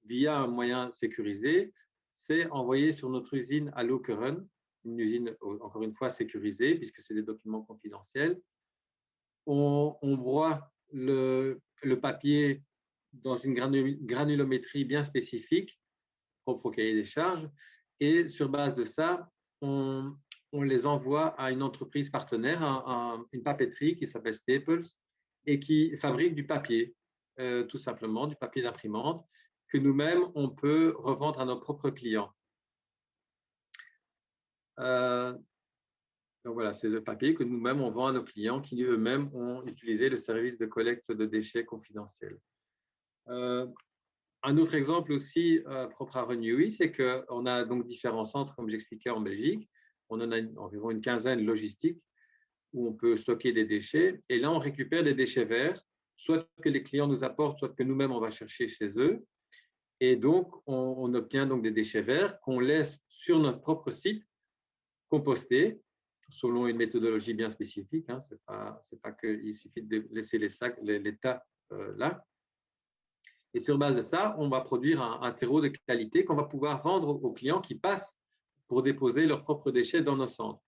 via un moyen sécurisé, c'est envoyé sur notre usine à Lokeren, une usine, encore une fois, sécurisée, puisque c'est des documents confidentiels. On broie le papier dans une granulométrie bien spécifique, propre au cahier des charges, et sur base de ça, on les envoie à une entreprise partenaire, une papeterie qui s'appelle Staples, et qui fabrique du papier, tout simplement, du papier d'imprimante, que nous-mêmes, on peut revendre à nos propres clients. Donc voilà, c'est le papier que nous-mêmes, on vend à nos clients qui eux-mêmes ont utilisé le service de collecte de déchets confidentiels. Un autre exemple aussi propre à Renewy, c'est qu'on a donc différents centres, comme j'expliquais en Belgique. On en a environ une quinzaine logistiques où on peut stocker des déchets. Et là, on récupère des déchets verts, soit que les clients nous apportent, soit que nous-mêmes, on va chercher chez eux. Et donc, on obtient donc des déchets verts qu'on laisse sur notre propre site composter selon une méthodologie bien spécifique. Hein. Ce n'est pas qu'il suffit de laisser les tas là. Et sur base de ça, on va produire un terreau de qualité qu'on va pouvoir vendre aux clients qui passent pour déposer leurs propres déchets dans nos centres.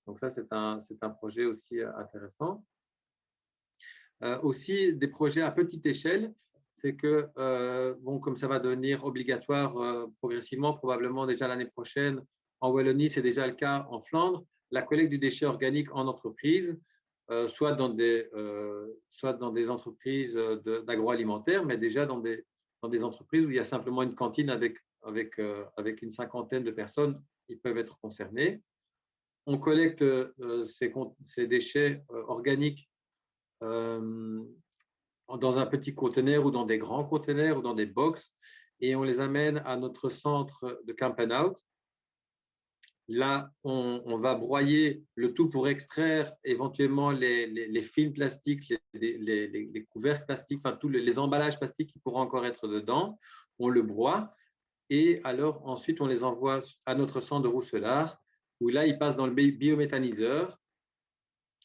Donc ça, c'est un projet aussi intéressant. Aussi, des projets à petite échelle, c'est que, comme ça va devenir obligatoire progressivement, probablement déjà l'année prochaine, en Wallonie, c'est déjà le cas en Flandre, la collecte du déchet organique en entreprise, soit dans des entreprises d'agroalimentaire, mais déjà dans des entreprises où il y a simplement une cantine avec une cinquantaine de personnes qui peuvent être concernées. On collecte ces déchets organiques dans un petit conteneur ou dans des grands conteneurs ou dans des box, et on les amène à notre centre de Camp & Out. Là, on va broyer le tout pour extraire éventuellement les films plastiques, les couvercles plastiques, enfin tous les emballages plastiques qui pourront encore être dedans. On le broie et alors ensuite on les envoie à notre centre de Rousselard où là, ils passent dans le biométhaniseur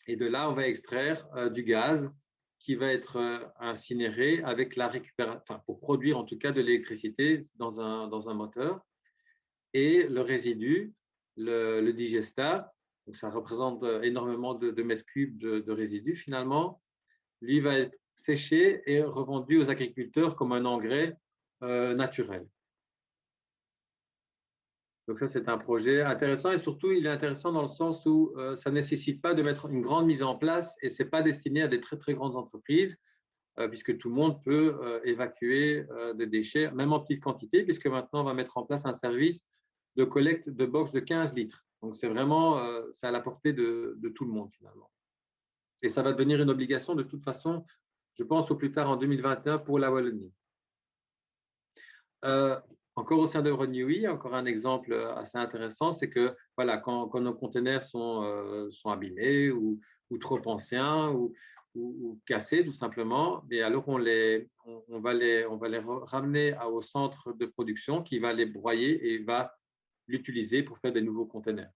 et de là, on va extraire du gaz qui va être incinéré avec la récupération, enfin, pour produire en tout cas de l'électricité dans un moteur. Et le résidu, le digestat, donc ça représente énormément de mètres cubes de résidus finalement, lui va être séché et revendu aux agriculteurs comme un engrais naturel. Donc ça, c'est un projet intéressant et surtout, il est intéressant dans le sens où ça ne nécessite pas de mettre une grande mise en place et ce n'est pas destiné à des très, très grandes entreprises puisque tout le monde peut évacuer des déchets, même en petite quantité, puisque maintenant, on va mettre en place un service de collecte de box de 15 litres. Donc, c'est vraiment c'est à la portée de tout le monde finalement. Et ça va devenir une obligation de toute façon, je pense, au plus tard en 2021 pour la Wallonie. Encore au sein de Renewy, encore un exemple assez intéressant, c'est que voilà, quand nos conteneurs sont abîmés ou trop anciens ou cassés tout simplement, et alors on va les ramener au centre de production qui va les broyer et va l'utiliser pour faire des nouveaux conteneurs.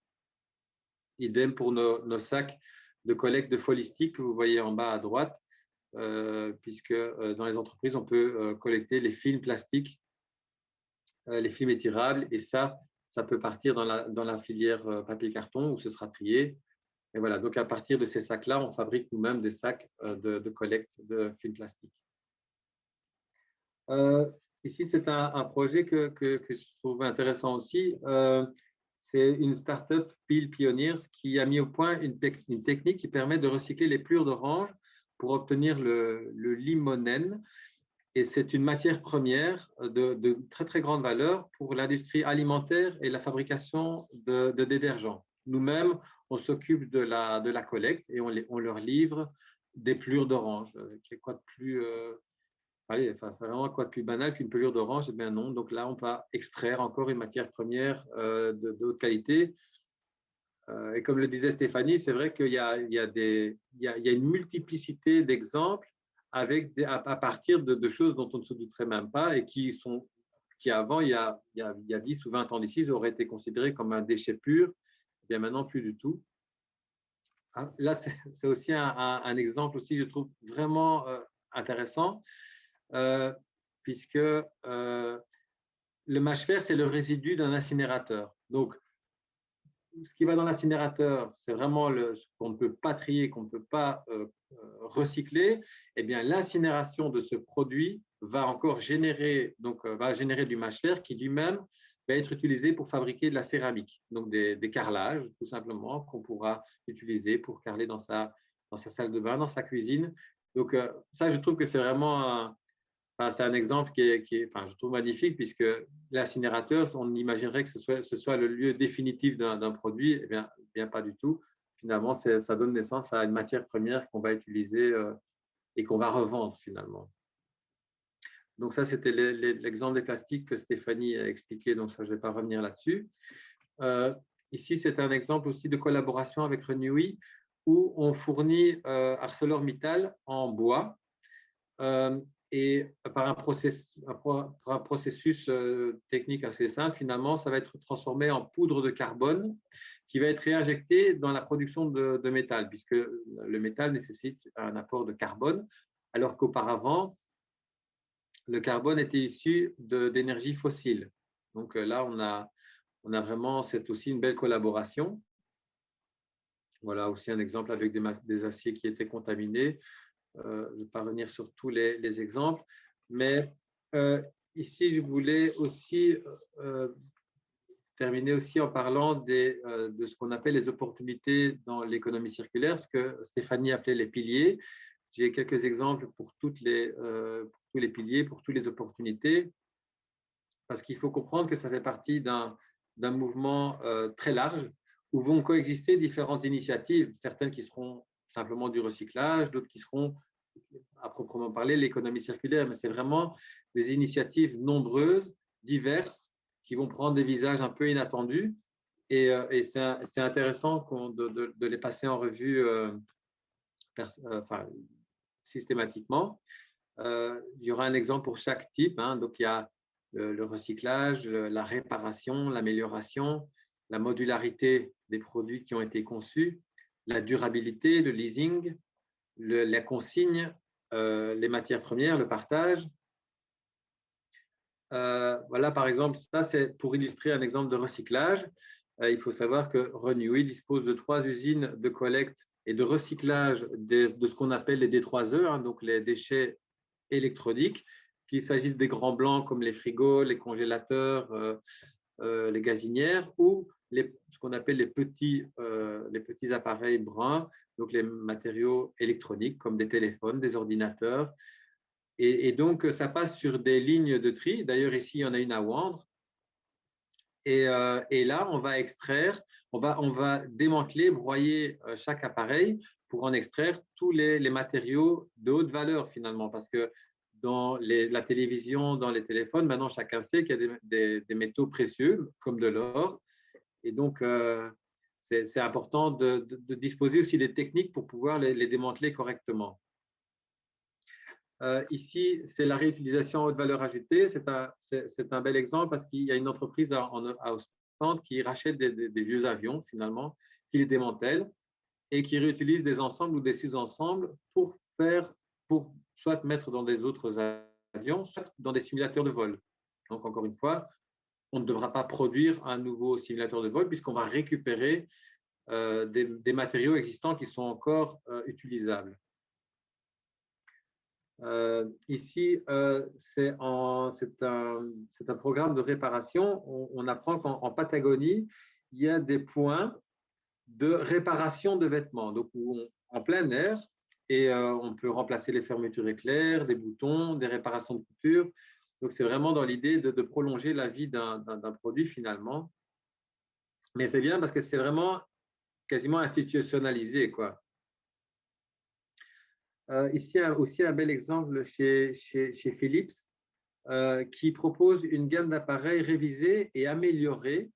Idem pour nos sacs de collecte de Folistic que vous voyez en bas à droite, puisque dans les entreprises, on peut collecter les films plastiques, les films étirables, et ça peut partir dans la filière papier-carton où ce sera trié. Et voilà, donc à partir de ces sacs-là, on fabrique nous-mêmes des sacs de collecte de films plastiques. Ici, c'est un projet que je trouve intéressant aussi. C'est une start-up, Peel Pioneers, qui a mis au point une technique qui permet de recycler les pelures d'orange pour obtenir le limonène. Et c'est une matière première de très, très grande valeur pour l'industrie alimentaire et la fabrication de détergents. Nous-mêmes, on s'occupe de la collecte et on leur livre des pelures d'orange. Quoi de plus, vraiment quoi de plus banal qu'une pelure d'orange? Eh bien non. Donc là, on va extraire encore une matière première de haute qualité. Et comme le disait Stéphanie, c'est vrai qu'il y a une multiplicité d'exemples à partir de choses dont on ne se douterait même pas et qui avant, il y a 10 ou 20 ans d'ici, auraient été considérés comme un déchet pur. Eh bien maintenant, plus du tout. Là, c'est aussi un exemple aussi, je trouve, vraiment intéressant, puisque le mâche-fer, c'est le résidu d'un incinérateur. Donc, ce qui va dans l'incinérateur, c'est vraiment ce qu'on ne peut pas trier, qu'on ne peut pas recycler. Eh bien, l'incinération de ce produit va encore générer du mâche-fer qui lui-même va être utilisé pour fabriquer de la céramique, donc des carrelages, tout simplement, qu'on pourra utiliser pour carreler dans sa salle de bain, dans sa cuisine. Donc, ça, je trouve que c'est vraiment c'est un exemple qui est, je trouve magnifique, puisque l'incinérateur, on imaginerait que ce soit le lieu définitif d'un produit. Eh bien, pas du tout. Finalement, ça donne naissance à une matière première qu'on va utiliser et qu'on va revendre finalement. Donc ça, c'était l'exemple des plastiques que Stéphanie a expliqué, donc ça, je ne vais pas revenir là-dessus. Ici, c'est un exemple aussi de collaboration avec Renewi, où on fournit ArcelorMittal en bois, et par un processus technique assez simple, finalement, ça va être transformé en poudre de carbone qui va être réinjectée dans la production de métal, puisque le métal nécessite un apport de carbone, alors qu'auparavant, le carbone était issu d'énergie fossile. Donc là, on a vraiment, c'est aussi une belle collaboration. Voilà aussi un exemple avec des aciers qui étaient contaminés. Je ne vais pas revenir sur tous les exemples, mais ici, je voulais aussi terminer aussi en parlant de ce qu'on appelle les opportunités dans l'économie circulaire, ce que Stéphanie appelait les piliers. J'ai quelques exemples pour tous les piliers, pour toutes les opportunités, parce qu'il faut comprendre que ça fait partie d'un mouvement très large où vont coexister différentes initiatives, certaines qui seront simplement du recyclage, d'autres qui seront, à proprement parler, l'économie circulaire, mais c'est vraiment des initiatives nombreuses, diverses, qui vont prendre des visages un peu inattendus, et c'est intéressant de les passer en revue systématiquement. Il y aura un exemple pour chaque type, hein. Donc il y a le recyclage, la réparation, l'amélioration, la modularité des produits qui ont été conçus, la durabilité, le leasing, la consigne, les matières premières, le partage. Voilà, par exemple, ça c'est pour illustrer un exemple de recyclage. Il faut savoir que Renewi dispose de 3 usines de collecte et de recyclage de ce qu'on appelle les D3E, hein, donc les déchets électroniques, qu'il s'agisse des grands blancs comme les frigos, les congélateurs, les gazinières, ou ce qu'on appelle les petits appareils bruns, donc les matériaux électroniques comme des téléphones, des ordinateurs. Et donc, ça passe sur des lignes de tri. D'ailleurs, ici, il y en a une à Wandre. Et là, on va extraire, on va démanteler, broyer chaque appareil pour en extraire tous les matériaux de haute valeur finalement, parce que dans la télévision, dans les téléphones, maintenant chacun sait qu'il y a des métaux précieux comme de l'or, et donc c'est important de disposer aussi des techniques pour pouvoir les démanteler correctement. Ici, c'est la réutilisation à haute valeur ajoutée. C'est un bel exemple parce qu'il y a une entreprise à importantes qui rachètent des vieux avions, finalement, qui les démantèlent et qui réutilisent des ensembles ou des sous-ensembles pour soit mettre dans des autres avions, soit dans des simulateurs de vol. Donc, encore une fois, on ne devra pas produire un nouveau simulateur de vol puisqu'on va récupérer des matériaux existants qui sont encore utilisables. Ici, c'est un programme de réparation. On apprend qu'en Patagonie, il y a des points de réparation de vêtements, donc en plein air, et on peut remplacer les fermetures éclairs, des boutons, des réparations de couture. Donc, c'est vraiment dans l'idée de prolonger la vie d'un produit finalement. Mais c'est bien parce que c'est vraiment quasiment institutionnalisé, quoi. Ici, aussi un bel exemple chez Philips, qui propose une gamme d'appareils révisés et améliorés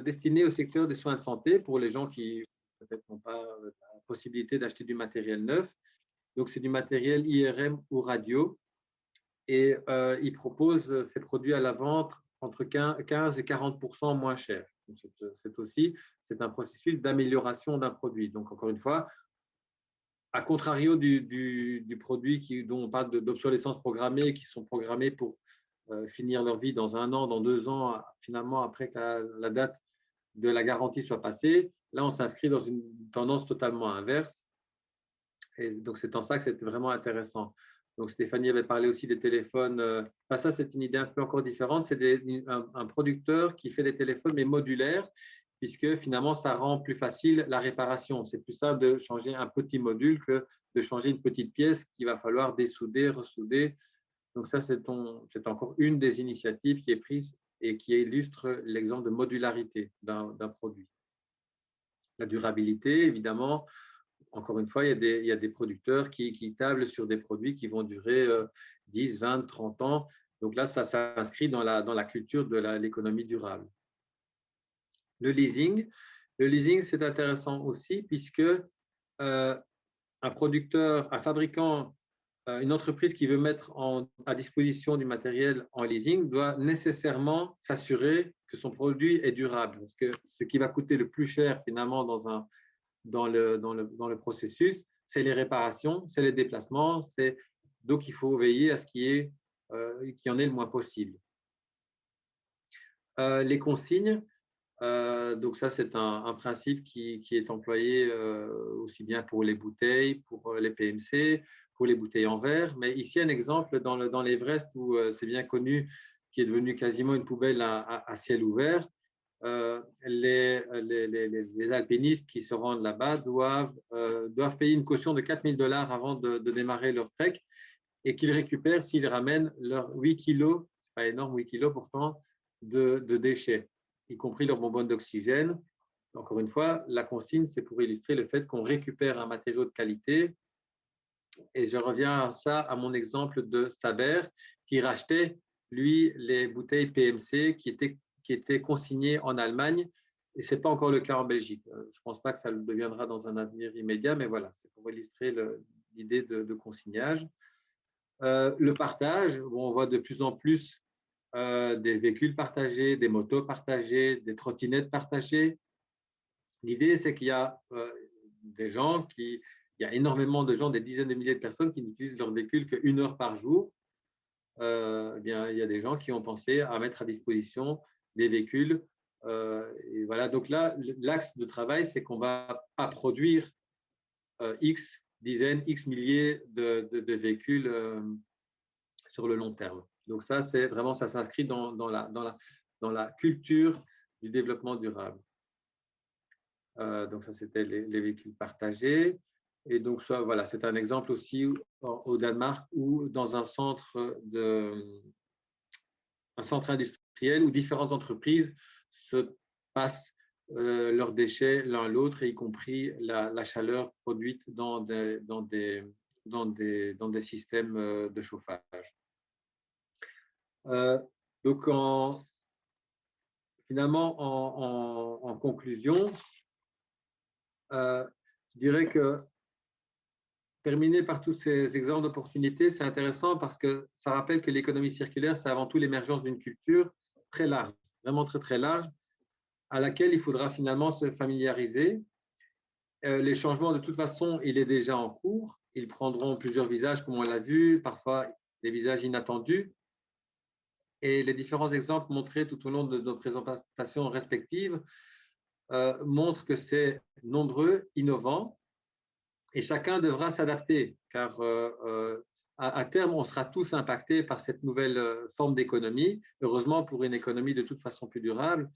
destinés au secteur des soins de santé pour les gens qui peut-être n'ont pas la possibilité d'acheter du matériel neuf. Donc, c'est du matériel IRM ou radio. Et il propose ces produits à la vente entre 15 et 40% moins cher. C'est un processus d'amélioration d'un produit. Donc, encore une fois, à contrario du produit dont on parle d'obsolescence programmée, qui sont programmés pour finir leur vie dans 1 an, dans 2 ans, finalement, après que la date de la garantie soit passée, là, on s'inscrit dans une tendance totalement inverse. Et donc, c'est en ça que c'est vraiment intéressant. Donc, Stéphanie avait parlé aussi des téléphones. Ça, c'est une idée un peu encore différente. C'est un producteur qui fait des téléphones, mais modulaires, puisque finalement, ça rend plus facile la réparation. C'est plus simple de changer un petit module que de changer une petite pièce qu'il va falloir dessouder, ressouder. Donc ça, c'est encore une des initiatives qui est prise et qui illustre l'exemple de modularité d'un produit. La durabilité, évidemment, encore une fois, il y a des producteurs qui tablent sur des produits qui vont durer 10, 20, 30 ans. Donc là, ça s'inscrit dans la culture de l'économie durable. Le leasing, c'est intéressant aussi puisque un fabricant, une entreprise qui veut mettre à disposition du matériel en leasing doit nécessairement s'assurer que son produit est durable. Parce que ce qui va coûter le plus cher finalement dans le processus, c'est les réparations, c'est les déplacements. Donc, il faut veiller à ce qu'il y en ait le moins possible. Les consignes. Donc ça, c'est un principe qui est employé aussi bien pour les bouteilles, pour les PMC, pour les bouteilles en verre. Mais ici, un exemple dans l'Everest où c'est bien connu, qui est devenu quasiment une poubelle à ciel ouvert. Les alpinistes qui se rendent là-bas doivent payer une caution de 4 000 $ avant de démarrer leur trek et qu'ils récupèrent s'ils ramènent leurs 8 kilos, c'est pas énorme, 8 kilos pourtant, de déchets, y compris leurs bonbonnes d'oxygène. Encore une fois, la consigne, c'est pour illustrer le fait qu'on récupère un matériau de qualité. Et je reviens à mon exemple de Saber, qui rachetait, lui, les bouteilles PMC qui étaient consignées en Allemagne. Et ce n'est pas encore le cas en Belgique. Je ne pense pas que ça le deviendra dans un avenir immédiat, mais voilà, c'est pour illustrer l'idée de consignage. Le partage, on voit de plus en plus des véhicules partagés, des motos partagées, des trottinettes partagées. L'idée, c'est qu'il y a il y a énormément de gens, des dizaines de milliers de personnes qui n'utilisent leur véhicule qu'1 heure par jour. Eh bien, il y a des gens qui ont pensé à mettre à disposition des véhicules. Et voilà, donc là, l'axe de travail, c'est qu'on ne va pas produire X dizaines, X milliers de véhicules sur le long terme. Donc ça, c'est vraiment, ça s'inscrit dans la culture du développement durable. Donc ça, c'était les véhicules partagés. Et donc ça, voilà, c'est un exemple aussi au Danemark ou dans un centre industriel où différentes entreprises se passent leurs déchets l'un à l'autre, y compris la chaleur produite dans des systèmes de chauffage. Donc, finalement, en conclusion, je dirais que terminer par tous ces exemples d'opportunités, c'est intéressant parce que ça rappelle que l'économie circulaire, c'est avant tout l'émergence d'une culture très large, vraiment très, très large, à laquelle il faudra finalement se familiariser. Les changements, de toute façon, il est déjà en cours. Ils prendront plusieurs visages, comme on l'a vu, parfois des visages inattendus. Et les différents exemples montrés tout au long de nos présentations respectives montrent que c'est nombreux, innovant, et chacun devra s'adapter, car à terme, on sera tous impactés par cette nouvelle forme d'économie, heureusement pour une économie de toute façon plus durable.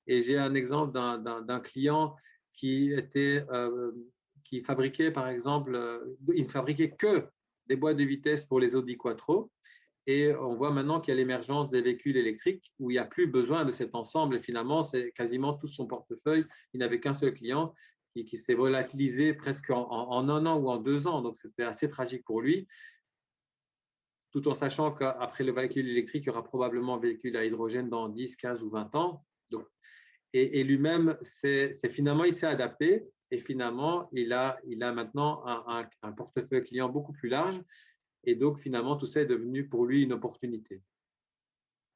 Et j'ai un exemple d'un client qui fabriquait, par exemple, il ne fabriquait que des boîtes de vitesse pour les Audi Quattro. Et on voit maintenant qu'il y a l'émergence des véhicules électriques où il n'y a plus besoin de cet ensemble. Et finalement, c'est quasiment tout son portefeuille. Il n'avait qu'un seul client qui s'est volatilisé presque en 1 an ou en 2 ans. Donc, c'était assez tragique pour lui, tout en sachant qu'après le véhicule électrique, il y aura probablement un véhicule à hydrogène dans 10, 15 ou 20 ans. Donc, et lui-même, finalement, il s'est adapté et finalement, il a maintenant un portefeuille client beaucoup plus large. Et donc, finalement, tout ça est devenu pour lui une opportunité.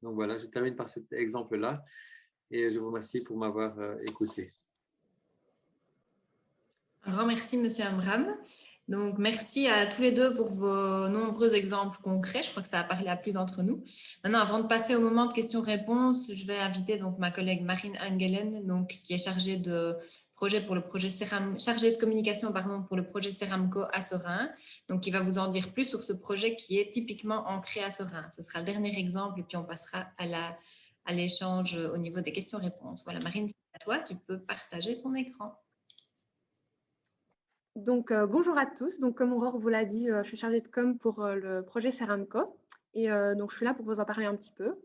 Donc voilà, je termine par cet exemple-là et je vous remercie pour m'avoir écouté. Un grand merci, Monsieur Amram. Donc, merci à tous les deux pour vos nombreux exemples concrets. Je crois que ça a parlé à plus d'entre nous. Maintenant, avant de passer au moment de questions-réponses, je vais inviter donc ma collègue Marine Angelen, donc qui est chargée de communication pour le projet Ceramco à Sorin, donc qui va vous en dire plus sur ce projet qui est typiquement ancré à Sorin. Ce sera le dernier exemple et puis on passera à l'échange au niveau des questions-réponses. Voilà, Marine, c'est à toi. Tu peux partager ton écran. Donc, bonjour à tous. Donc, comme Aurore vous l'a dit, je suis chargée de com pour le projet Ceramco. Et donc, je suis là pour vous en parler un petit peu.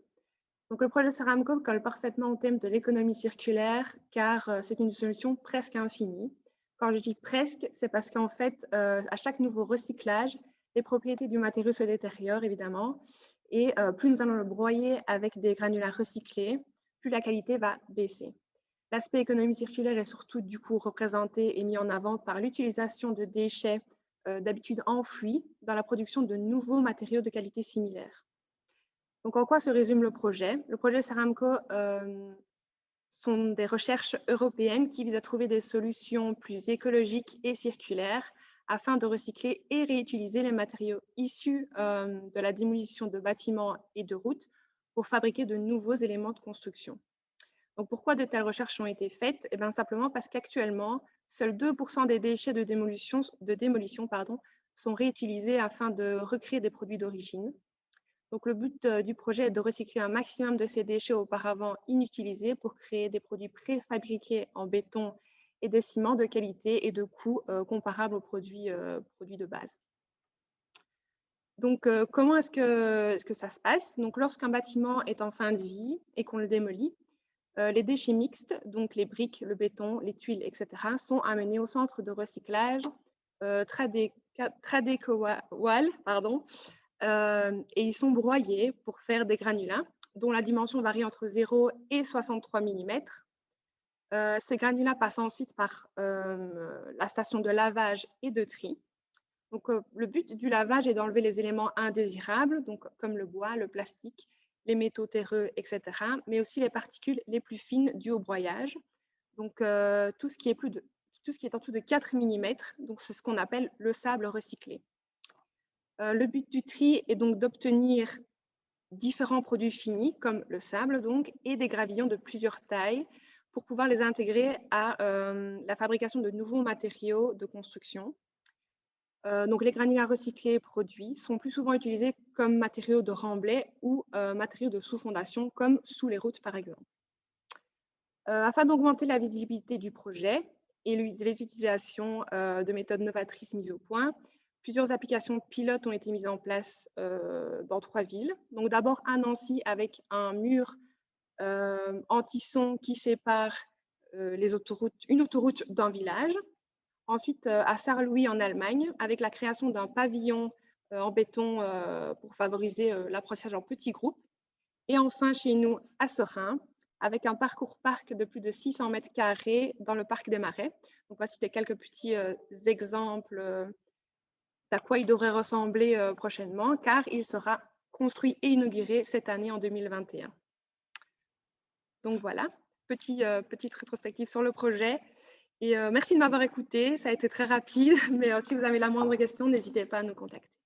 Donc, le projet Ceramco colle parfaitement au thème de l'économie circulaire, car c'est une solution presque infinie. Quand je dis presque, c'est parce qu'en fait, à chaque nouveau recyclage, les propriétés du matériau se détériorent, évidemment. Et plus nous allons le broyer avec des granulats recyclés, plus la qualité va baisser. L'aspect économie circulaire est surtout du coup représenté et mis en avant par l'utilisation de déchets d'habitude enfouis dans la production de nouveaux matériaux de qualité similaire. Donc, en quoi se résume le projet? Le projet Ceramco sont des recherches européennes qui visent à trouver des solutions plus écologiques et circulaires afin de recycler et réutiliser les matériaux issus de la démolition de bâtiments et de routes pour fabriquer de nouveaux éléments de construction. Donc, pourquoi de telles recherches ont été faites? Eh bien, simplement parce qu'actuellement, seuls 2% des déchets de démolition sont réutilisés afin de recréer des produits d'origine. Donc, le but du projet est de recycler un maximum de ces déchets auparavant inutilisés pour créer des produits préfabriqués en béton et des ciments de qualité et de coût comparables aux produits de base. Donc, comment est-ce que ça se passe? Donc, lorsqu'un bâtiment est en fin de vie et qu'on le démolit, les déchets mixtes, donc les briques, le béton, les tuiles, etc., sont amenés au centre de recyclage Tradecowal, et ils sont broyés pour faire des granulats dont la dimension varie entre 0 et 63 mm. Ces granulats passent ensuite par la station de lavage et de tri. Donc, le but du lavage est d'enlever les éléments indésirables, donc, comme le bois, le plastique, les métaux terreux, etc., mais aussi les particules les plus fines dues au broyage. Donc, tout ce qui est en dessous de 4 mm, donc c'est ce qu'on appelle le sable recyclé. Le but du tri est donc d'obtenir différents produits finis, comme le sable, donc, et des gravillons de plusieurs tailles pour pouvoir les intégrer à la fabrication de nouveaux matériaux de construction. Donc, les granulats recyclés produits sont plus souvent utilisés comme matériaux de remblai ou matériaux de sous-fondation, comme sous les routes, par exemple. Afin d'augmenter la visibilité du projet et les utilisations de méthodes novatrices mises au point, plusieurs applications pilotes ont été mises en place dans 3 villes. Donc, d'abord à Nancy avec un mur anti-son qui sépare une autoroute d'un village. Ensuite, à Sarrelouis en Allemagne, avec la création d'un pavillon en béton pour favoriser l'apprentissage en petits groupes. Et enfin, chez nous, à Sorin, avec un parcours-parc de plus de 600 mètres carrés dans le parc des Marais. Donc, voici quelques petits exemples d'à quoi il devrait ressembler prochainement, car il sera construit et inauguré cette année en 2021. Donc, voilà. petite rétrospective sur le projet. Et merci de m'avoir écouté. Ça a été très rapide, mais si vous avez la moindre question, n'hésitez pas à nous contacter.